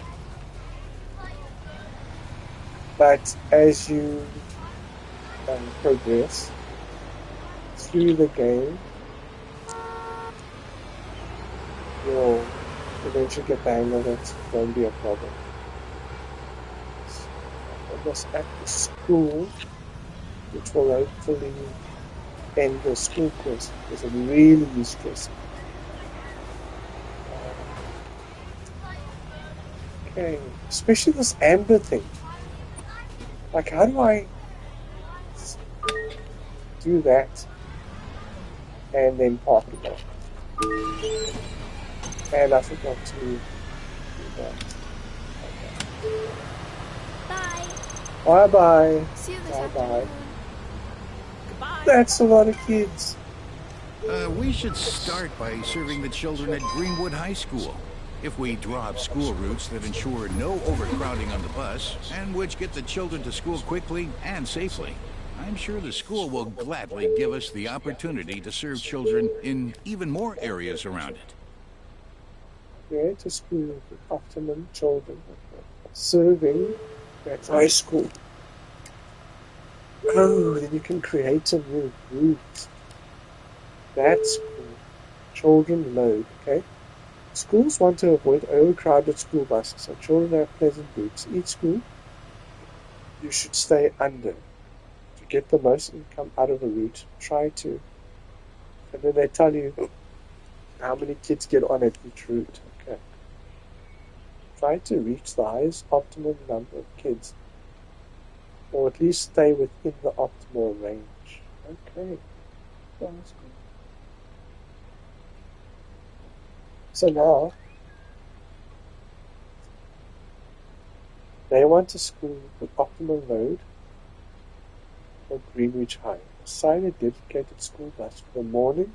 But as you progress through the game, you'll eventually get the hang of it. It won't be a problem. Almost at the school, which will hopefully end the school quest, because it really is stressful. Okay, especially this amber thing. Like, how do I do that and then park it off? And I forgot to do that. Okay. Bye. Bye-bye. See you this Bye-bye. That's a lot of kids. We should start by serving the children at Greenwood High School. If we draw up school routes that ensure no overcrowding on the bus, and which get the children to school quickly and safely, I'm sure the school will gladly give us the opportunity to serve children in even more areas around it. Create a school with optimum children serving at high school. Oh, then you can create a new route. That's cool. Children load, okay? Schools want to avoid overcrowded school buses, so children have pleasant routes. Each school, you should stay under. To get the most income out of a route, try to. And then they tell you how many kids get on at each route. Okay. Try to reach the highest optimum number of kids, or at least stay within the optimal range. Okay. Oh, that's good. So now, they want a school with optimal load for Greenwich High. Assign a dedicated school bus for the morning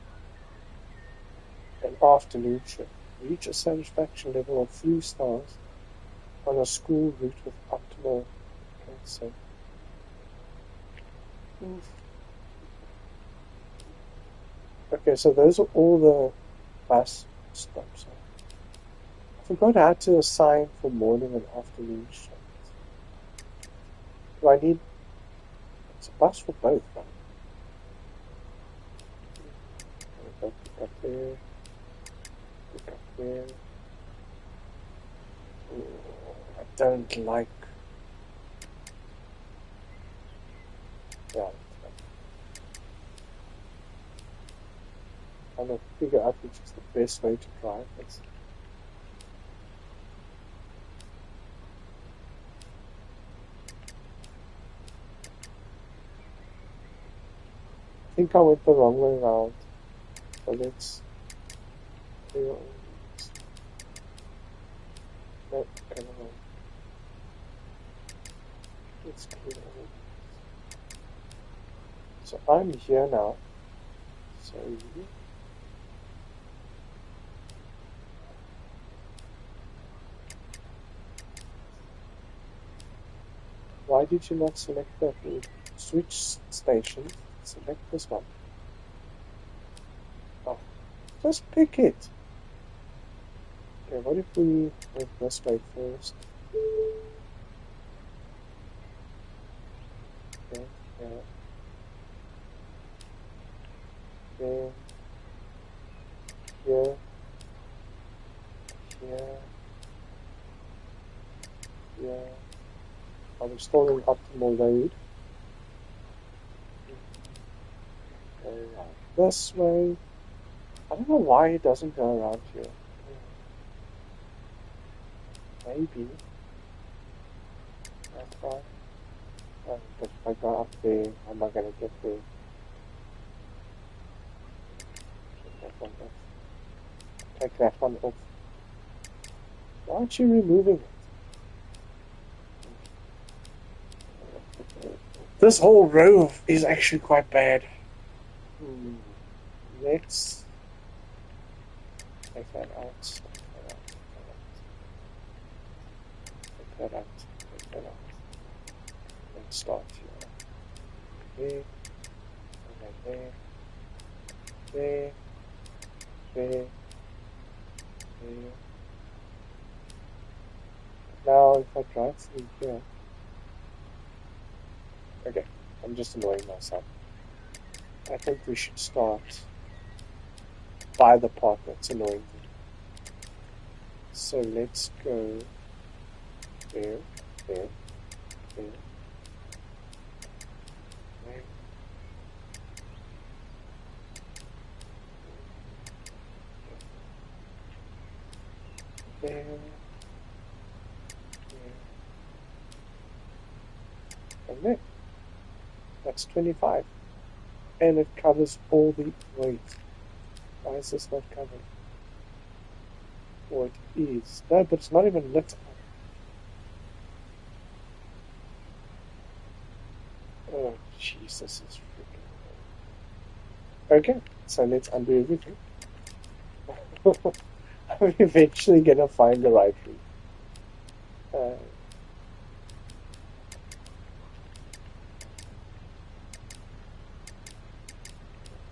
and afternoon shift. Reach a satisfaction level of 3 stars on a school route with optimal. Okay, so those are all the bus stops. I forgot how to assign for morning and afternoon shift. Do I need... It's a bus for both, right? Pick up there. Pick up there. I don't like... Yeah. I'm trying to figure out which is the best way to drive this. think I went the wrong way around. So let's clear all these. No, come on. Let's clear all these. So I'm here now. So why did you not select that route? Switch station. Select this one. Oh, just pick it. Okay, what if we went this way first? Okay, yeah. There. Here. Here. Here. I'm installing optimal load. Go around this way. I don't know why it doesn't go around here. Maybe. That's fine. But if I go up there, how am I going to get there? Take that one off. Take that one off. Why aren't you removing it? This whole row is actually quite bad. Let's take that out. Take that out. Take that out. Let's start here. There. And then there. There. There. There. Now if I drive through here. Okay, I'm just annoying myself. I think we should start by the part that's annoying me. So let's go there, there, there, there, there, and there. That's 25. And it covers all the weight. Why is this not covered? Or it is. No, but it's not even lit up. Oh, jeez, this is freaking. Okay, so let's undo everything. I'm eventually gonna find the right route.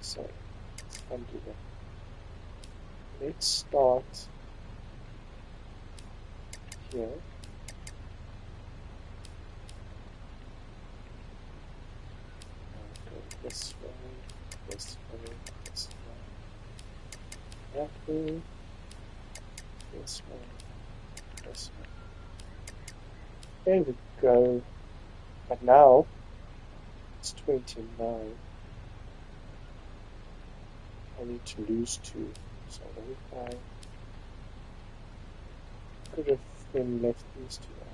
So let's undo that. Let's start here. Go this way, this way, this way, that way, this way, this way. There we go. But now it's 29. I need to lose 2. So if I could have then left these 2 out.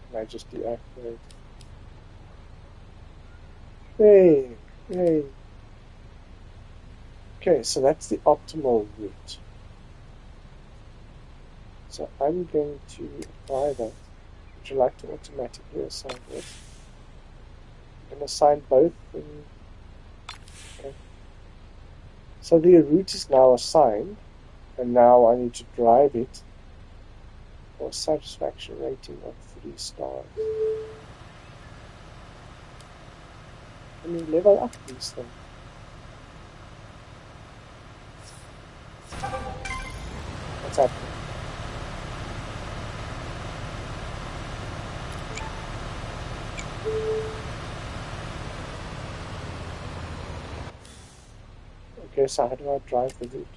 And I just deactivate. Hey, hey. Okay, so that's the optimal route. So I'm going to apply that. Would you like to automatically assign it? I'm going to assign both. Okay. So the route is now assigned, and now I need to drive it for a satisfaction rating of 3 stars. Can you level up these things? What's happening? Okay, so how do I drive the route?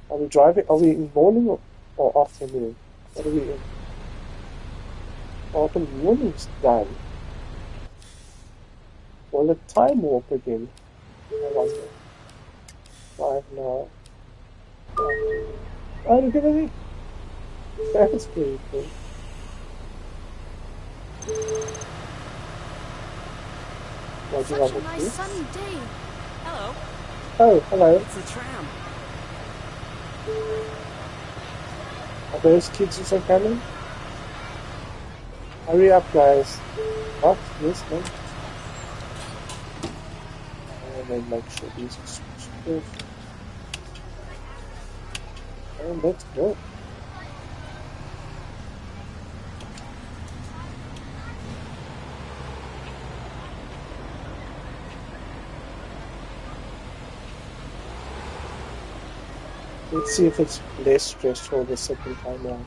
Are we driving? Are we in morning or afternoon? What are we in? Oh, the morning's done. Will the time warp again? I wonder. 5 now. Oh, look at me! That's pretty cool. What do you want Such a nice sunny day. Hello. Oh, hello. It's the tram. Are those kids also coming? Hurry up, guys. What? Yes, no? And then make sure these are switched off. And let's go. Let's see if it's less stressful the second time around.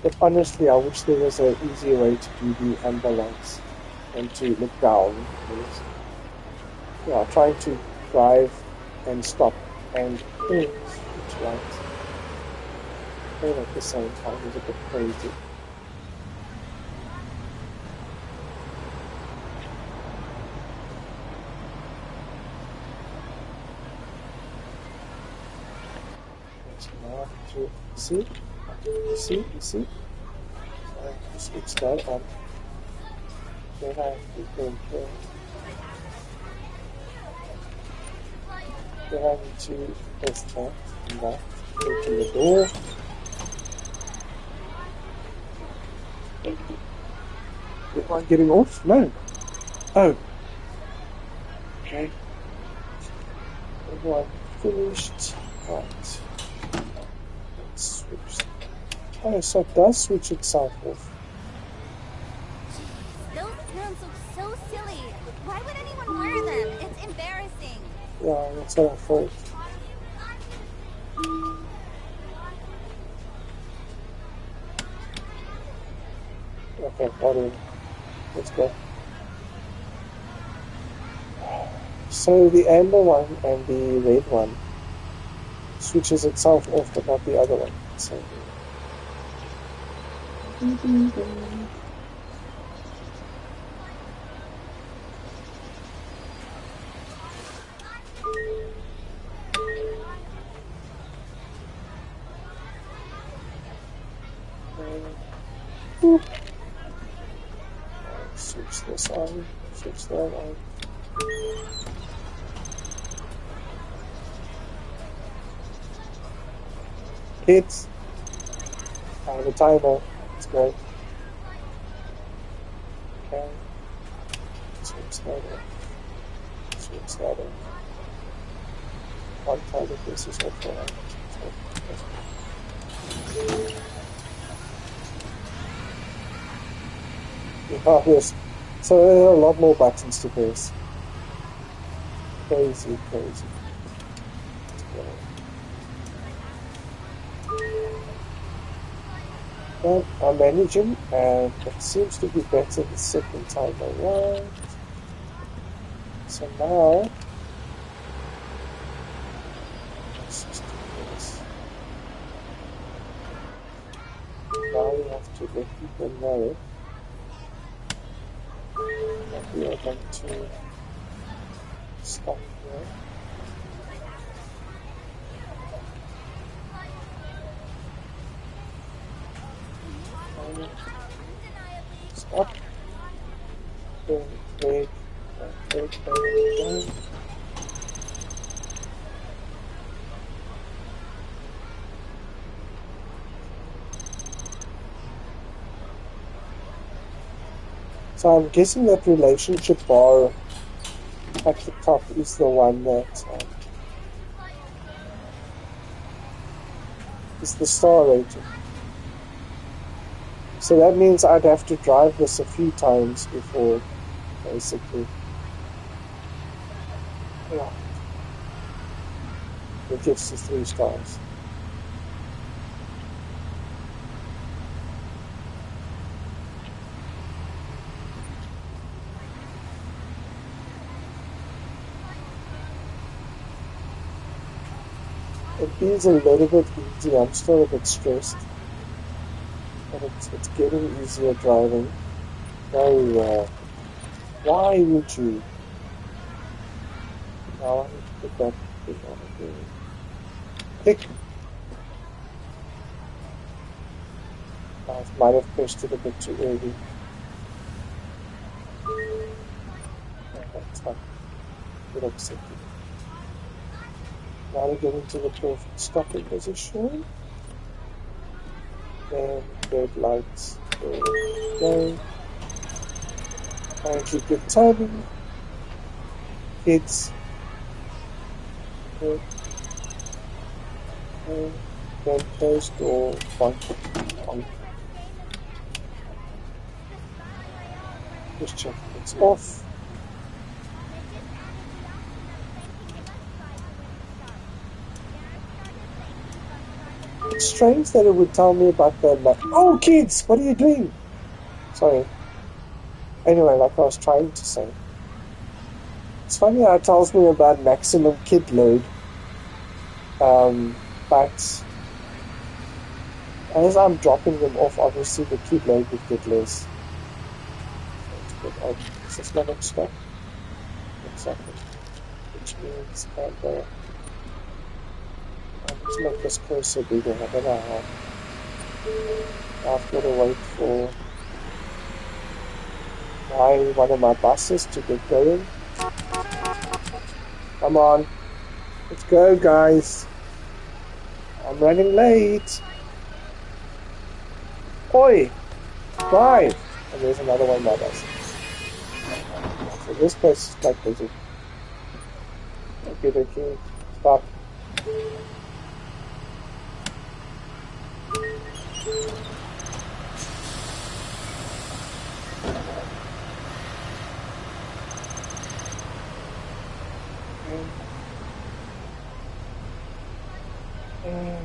But honestly, I wish there was an easier way to do the amber lights and to look down. Yeah, trying to drive and stop and switch lights all at the same time is a bit crazy. To see, you see. So I switch that on. Then I have to go here. Then I need to press that and that. Open the door. Am I getting off? No. Oh. Okay. Everyone finished. Right. Switch. Oh, so it does switch itself off. Those pants look so silly. Why would anyone wear them? It's embarrassing. Yeah, that's what I thought. Okay, whatever. Let's go. So the amber one and the red one switches itself off, but not the other one. So. Switch this on, switch that on. Kids, I have a timer. Let's go. Okay. Switch that on. Switch that on. One time if this is okay. Oh, yes. So there are a lot more buttons to press. Crazy, crazy. Well, I'm managing, and it seems to be better the second time around. So now, let's just do this. Now we have to let people know that we are going to stop here. Stop. Wait. So I'm guessing that relationship bar at the top is the one that is the star rating. So that means I'd have to drive this a few times before, basically. Yeah. It gets to 3 stars. It is a little bit easy. I'm still a bit stressed. But it's getting easier driving. Very well. Why would you? Now I need to put that thing on again. Pick. I might have pressed it a bit too early. That's fine. Get accepted. Now we get into the perfect stopping position. Then red lights. There we go. And keep good timing. Kids. Good. Then close door. Bonk. Just check it's off. It's strange that it would tell me about the oh kids, what are you doing? Sorry. Anyway, like I was trying to say. It's funny how it tells me about maximum kid load. But as I'm dropping them off, obviously the kid load would get less. So it's good. Is this my next stop? Exactly. Which means I'll just make this cursor bigger. I don't know how. I've got to wait for one of my buses to get going. Come on. Let's go, guys. I'm running late. Oi! Drive! And there's another one by us. So this place is quite busy. Okay. Stop.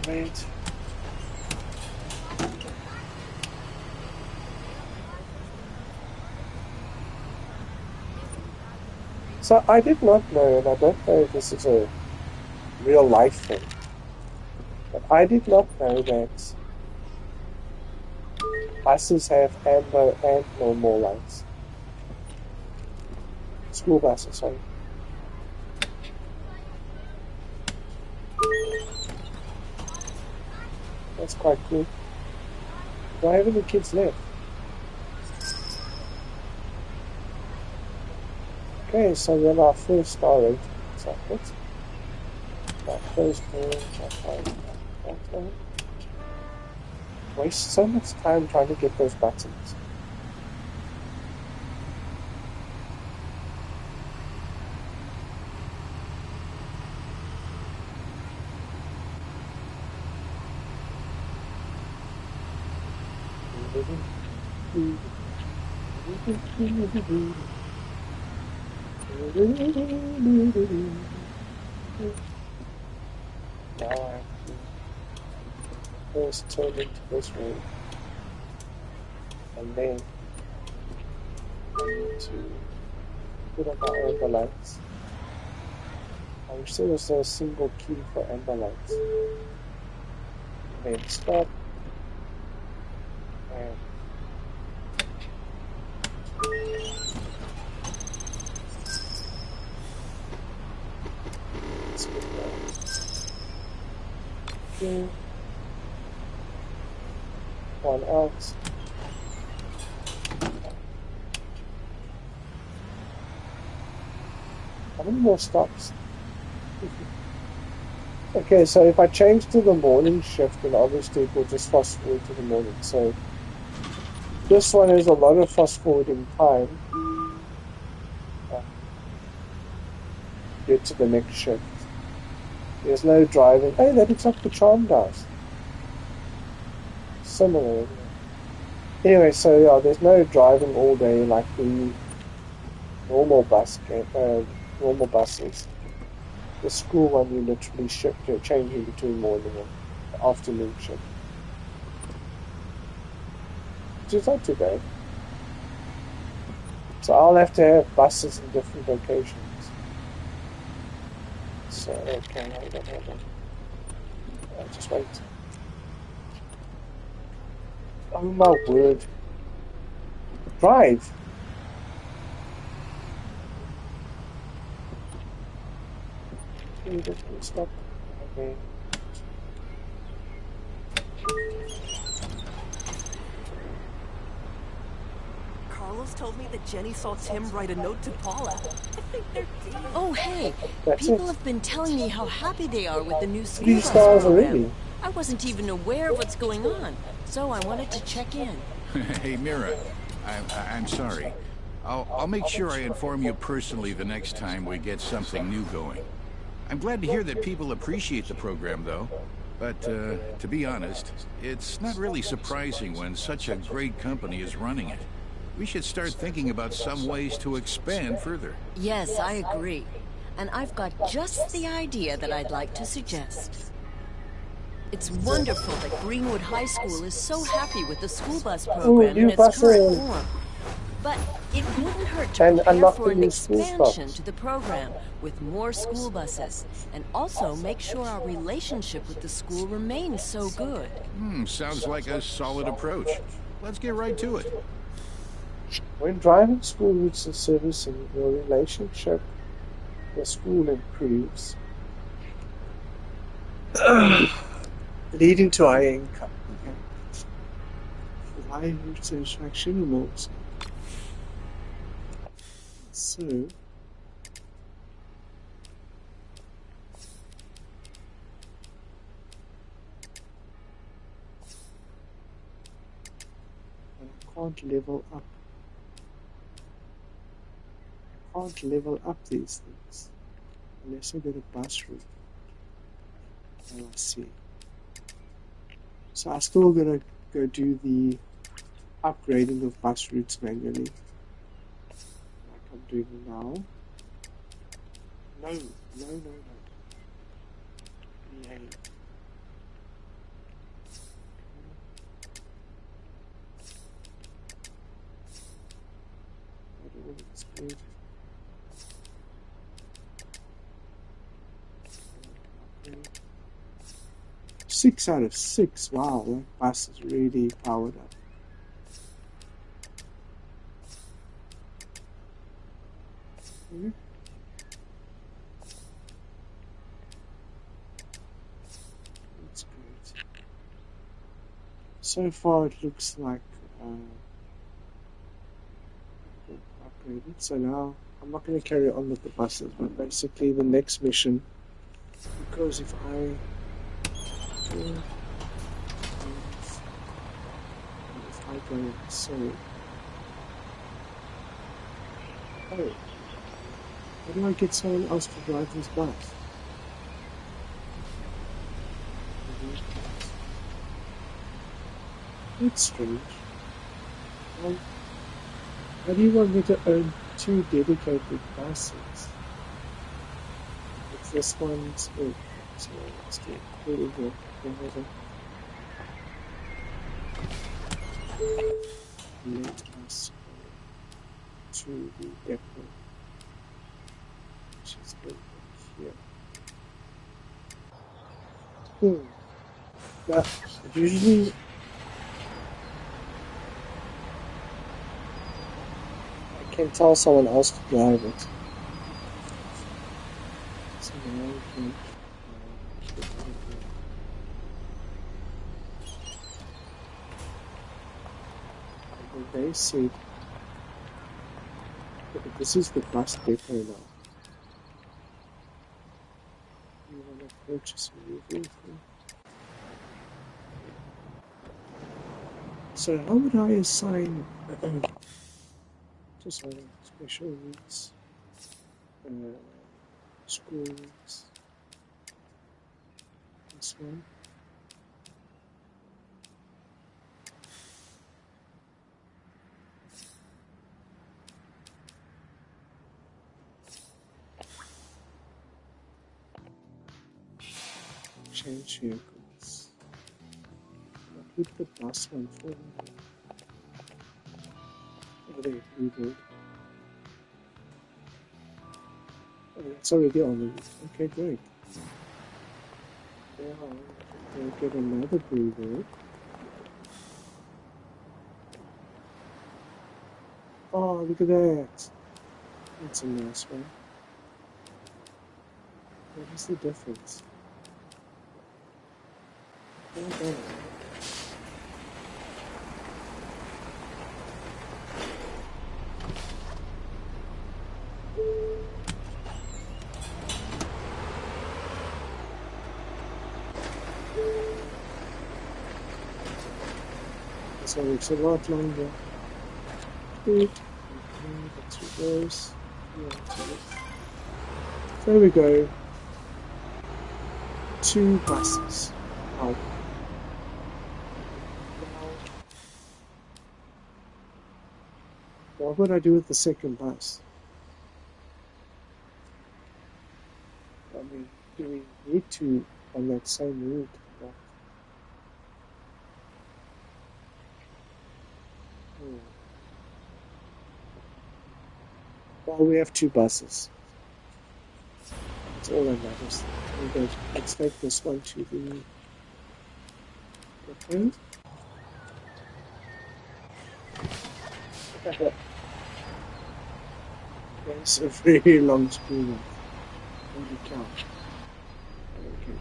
Wait. So I did not know, and I don't know if this is a real life thing, but I did not know that buses have amber and normal lights. School buses, sorry. That's quite cool. Do I have any kids left? Okay, so we have our first star rating. Is that it? That first one. Waste so much time trying to get those buttons. Now I have to first turn into this room, and then I need to put on my amber lights. I wish there was a single key for amber lights. And then stop. And let's get that. Okay. One out. How many more stops? Okay, so if I change to the morning shift, then obviously it will just fast forward to the morning. So this one is a lot of fast forwarding time. Get to the next shift. There's no driving. Hey, that looks like the tram does. Similar. Anyway, so yeah, there's no driving all day like the normal normal buses. The school one, you literally shift, you're changing between morning and afternoon shift. Which is not too bad. So I'll have to have buses in different locations. So, okay, hold on. Just wait. Oh my word. Drive! Stop. Okay. Carlos told me that Jenny saw Tim write a note to Paula. I think they're deep. Oh, hey. That's People it. have been telling me how happy they are with the new school 3 bus stars program. already. I wasn't even aware of what's going on, so I wanted to check in. Hey, Mira, I'm sorry. I'll make sure I inform you personally the next time we get something new going. I'm glad to hear that people appreciate the program, though. But, to be honest, it's not really surprising when such a great company is running it. We should start thinking about some ways to expand further. Yes, I agree. And I've got just the idea that I'd like to suggest. It's wonderful that Greenwood High School is so happy with the school bus program in its current form. But it wouldn't hurt to prepare for an expansion to the program with more school buses, and also make sure our relationship with the school remains so good. Sounds like a solid approach. Let's get right to it. When driving school routes and servicing, your relationship with school improves, leading to higher income. With higher satisfaction and more. So, I can't level up. I can't level up these things unless I get a bus route. Oh, I see. So I'm still gonna go do the upgrading of bus routes manually. I'm doing now. No. Yay. I don't want to explain. 6 out of 6. Wow, that bus is really powered up. That's great. So far it looks like upgraded. So now I'm not going to carry on with the buses, but basically the next mission, because if I go so how do I get someone else to drive this bus? That's strange. How do you want me to own 2 dedicated buses? If this one's so let's do really good. Let us go to the depot, which is over here. Now, usually I can tell someone else to drive it. So now we can they said this is the bus depot now. You want to purchase a new vehicle. So how would I assign just special routes, schools, this one. Change vehicles. I'll keep the bus one for me. Oh, there, rebuild. Oh, it's already on the route. Okay, great. Now, we'll get another bluebird. Oh, look at that. That's a nice one. What is the difference? So it's a lot longer. Let's reverse. There we go. 2 buses. Oh. What would I do with the second bus? I mean, do we need to on that same route? Well, we have 2 buses. That's all that matters. Okay, let's take this one to the end. There's a very long screen. Holy cow. Okay.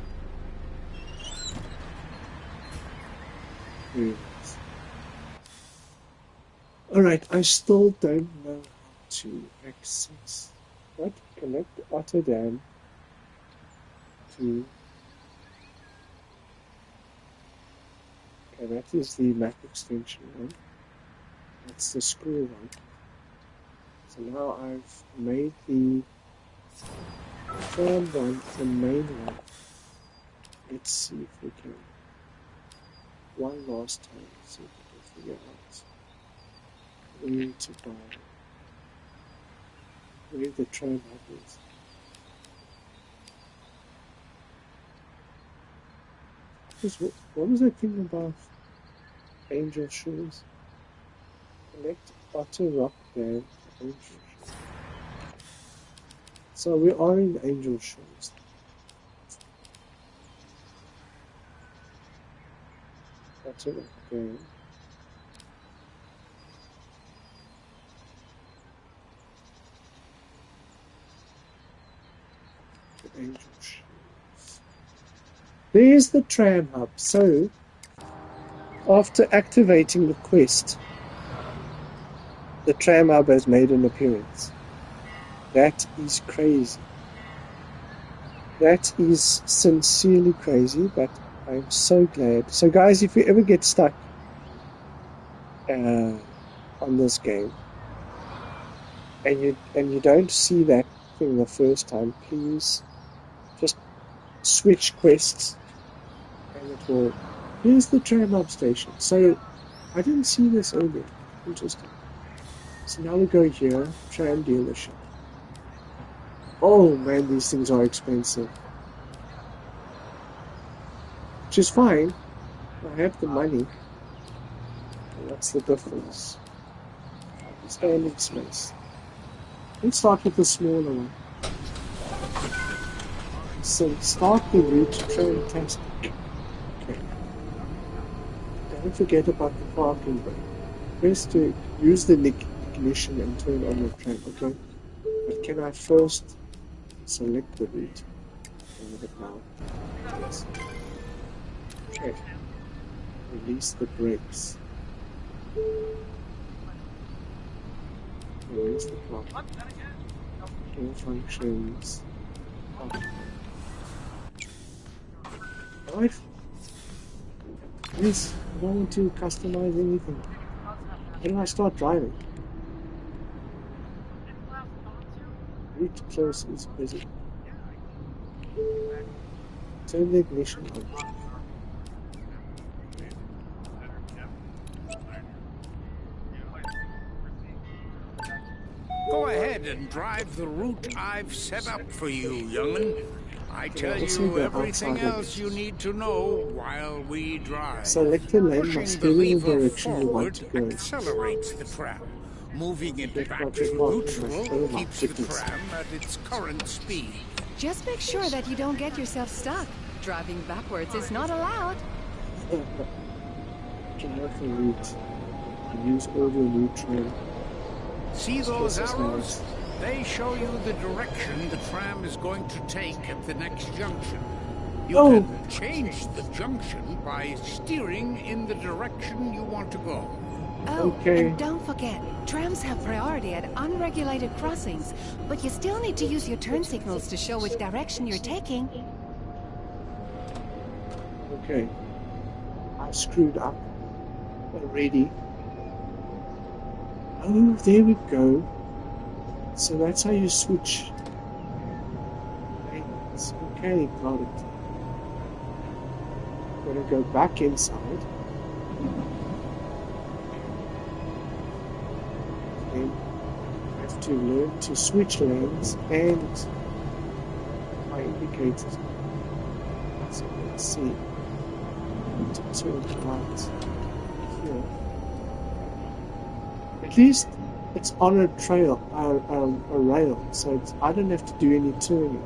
Very nice. Alright, I still don't know how to access. What? Connect Otterdam to. Okay, that is the map extension one. That's the school one. So now I've made the tram one the main one. Let's see if we can. One last time. Let's see if we can figure out where to buy. Where the tram hub is. What was that thing about Angel Shores? Connect Otter Rock Dam to Angel Shores. So we are in Angel Shores. Otter Rock Dam. To Angel Shores. There's the tram hub. So, after activating the quest, the tram hub has made an appearance. That is crazy. That is sincerely crazy, but I'm so glad. So guys, if you ever get stuck on this game, and you don't see that thing the first time, please just switch quests. And it will. Here's the tram hub station. So I didn't see this earlier. Interesting. So now we go here, tram dealership. Oh man, these things are expensive. Which is fine. I have the money. What's the difference? Standing space. Let's start with the smaller one. So start the route, fantastic. Okay. Don't forget about the parking brake. Press to use the ignition and turn on the tram, okay? But can I first select the route? Have it now. Yes. Okay. Release the brakes. Release the clock. All functions. Right? Yes, I don't want to customize anything. How do I start driving? Route close is busy. Turn the ignition on. Go ahead and drive the route I've set up for you, young'un. I tell you everything else you need to know while we drive. Select the lane must steer in the direction you want to go. Accelerates the tram. Moving it back to neutral keeps the tram at its current speed. Just make sure that you don't get yourself stuck. Driving backwards is not allowed. Careful route. Use audio neutral. See those arrows? They show you the direction the tram is going to take at the next junction. You can change the junction by steering in the direction you want to go. Oh, and don't forget, trams have priority at unregulated crossings, but you still need to use your turn signals to show which direction you're taking. Okay. I screwed up. already. Oh, there we go. So that's how you switch. Okay, got it. I'm gonna go back inside. Then I have to learn to switch lanes and my indicators. So let's see. To turn right here. At least it's on a trail, a rail, so I don't have to do any turning.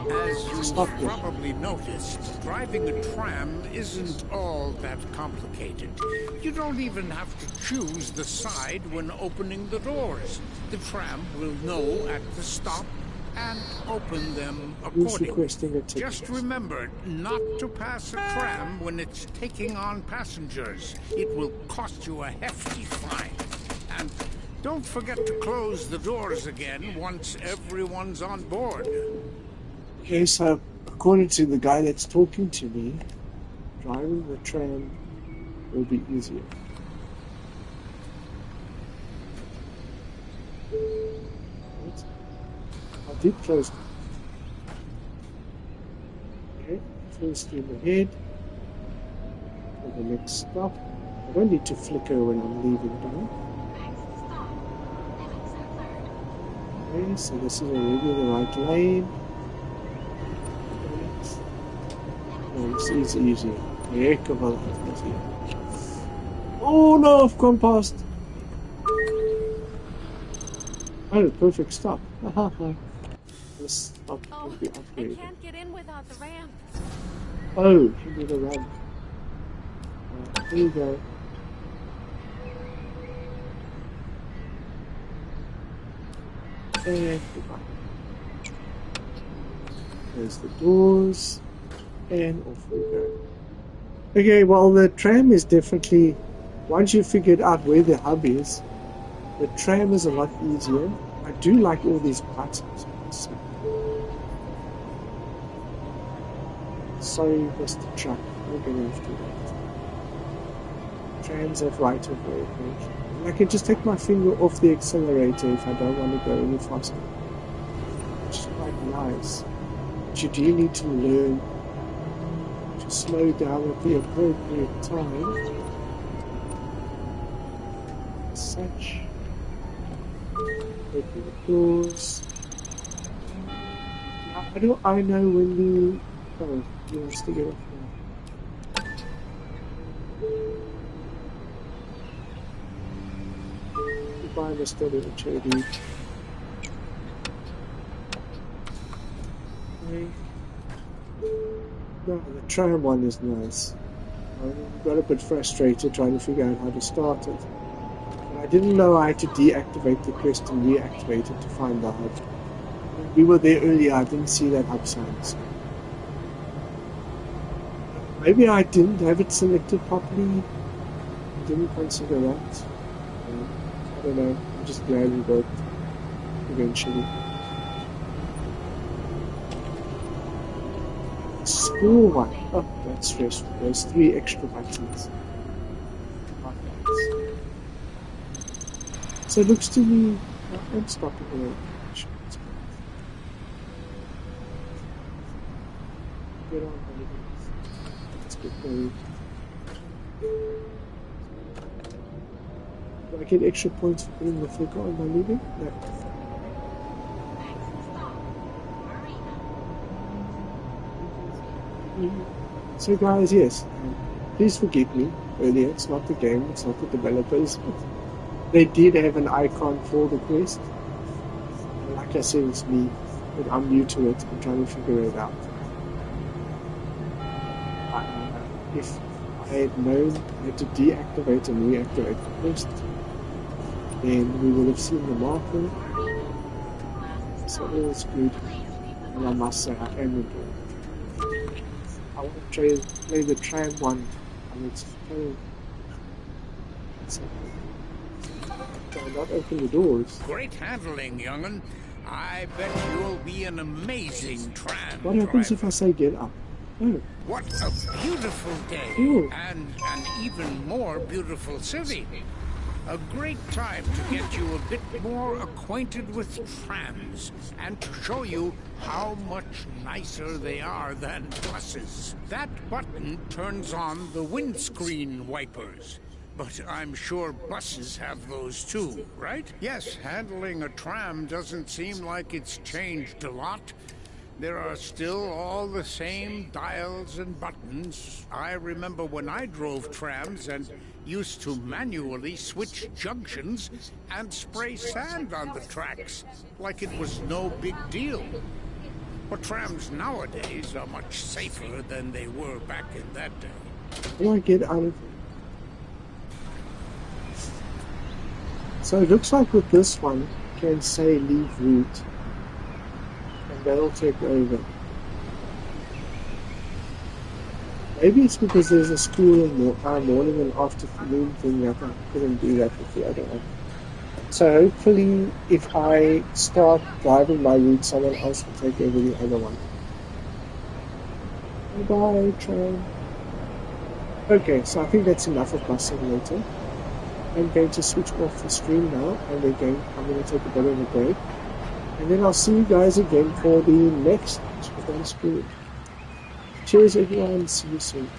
As you've probably noticed, driving a tram isn't all that complicated. You don't even have to choose the side when opening the doors. The tram will know at the stop and open them accordingly. Just remember not to pass a tram when it's taking on passengers. It will cost you a hefty fine. And don't forget to close the doors again once everyone's on board. Okay, so according to the guy that's talking to me, driving the tram will be easier. What? I did close it. Okay, full steam ahead for the next stop. I don't need to flicker when I'm leaving now. Okay, so this is already the right lane. It's easy. Heck of a lot easier. Oh no, I've gone past. Oh, perfect stop. This stop will be upgraded. I can't get in without the ramp. Oh, you need a ramp. Here you go. And goodbye. There's the doors. And off we go. Okay, well the tram is definitely, once you figured out where the hub is, the tram is a lot easier. I do like all these buttons. Sorry, Mr. Truck, we're going to have to wait. Trams have right of way. I can just take my finger off the accelerator if I don't want to go any faster. Which is quite nice. But you do need to learn to slow down at the appropriate time. Such. Open the doors. How do I know when you... Oh, you want to get off now. Goodbye, Mr. Little Chody. Okay. No, the tram one is nice. I got a bit frustrated trying to figure out how to start it. But I didn't know I had to deactivate the quest and reactivate it to find the hub. We were there earlier, I didn't see that hub sign. So. Maybe I didn't have it selected properly. Didn't consider that. I don't know. I'm just glad we got it eventually. School one. Oh, that's stressful. There's 3 extra buttons. So it looks to me... I'm stopping away. Get on, let's get going. Do I get extra points for putting the flicker on my leaving? No. So guys, yes, please forgive me earlier, it's not the game, it's not the developers, but they did have an icon for the quest. And like I said, it's me, but I'm new to it, I'm trying to figure it out. If I had known I had to deactivate and reactivate the quest, then we would have seen the marker, so all's good, and I must say I am enjoying it. I want to play the tram one, and it's playing. So, not open the doors. Great handling, young'un. I bet you'll be an amazing tram What happens driver. if I say get up? What a beautiful day, and an even more beautiful city. A great time to get you a bit more acquainted with trams, and to show you how much nicer they are than buses. That button turns on the windscreen wipers. But I'm sure buses have those too, right? Yes, handling a tram doesn't seem like it's changed a lot. There are still all the same dials and buttons. I remember when I drove trams and used to manually switch junctions and spray sand on the tracks, like it was no big deal. But trams nowadays are much safer than they were back in that day. How do I get out of it? So it looks like with this one, you can say leave route. And that'll take over. Maybe it's because there's a school in morning and afternoon thing that I couldn't do that with the other one. So hopefully if I start driving my route, someone else will take over the other one. Bye, train. Okay, so I think that's enough of Bus Simulator. I'm going to switch off the stream now, and again, I'm going to take a bit of a break. And then I'll see you guys again for the next School. Cheers everyone, see you soon.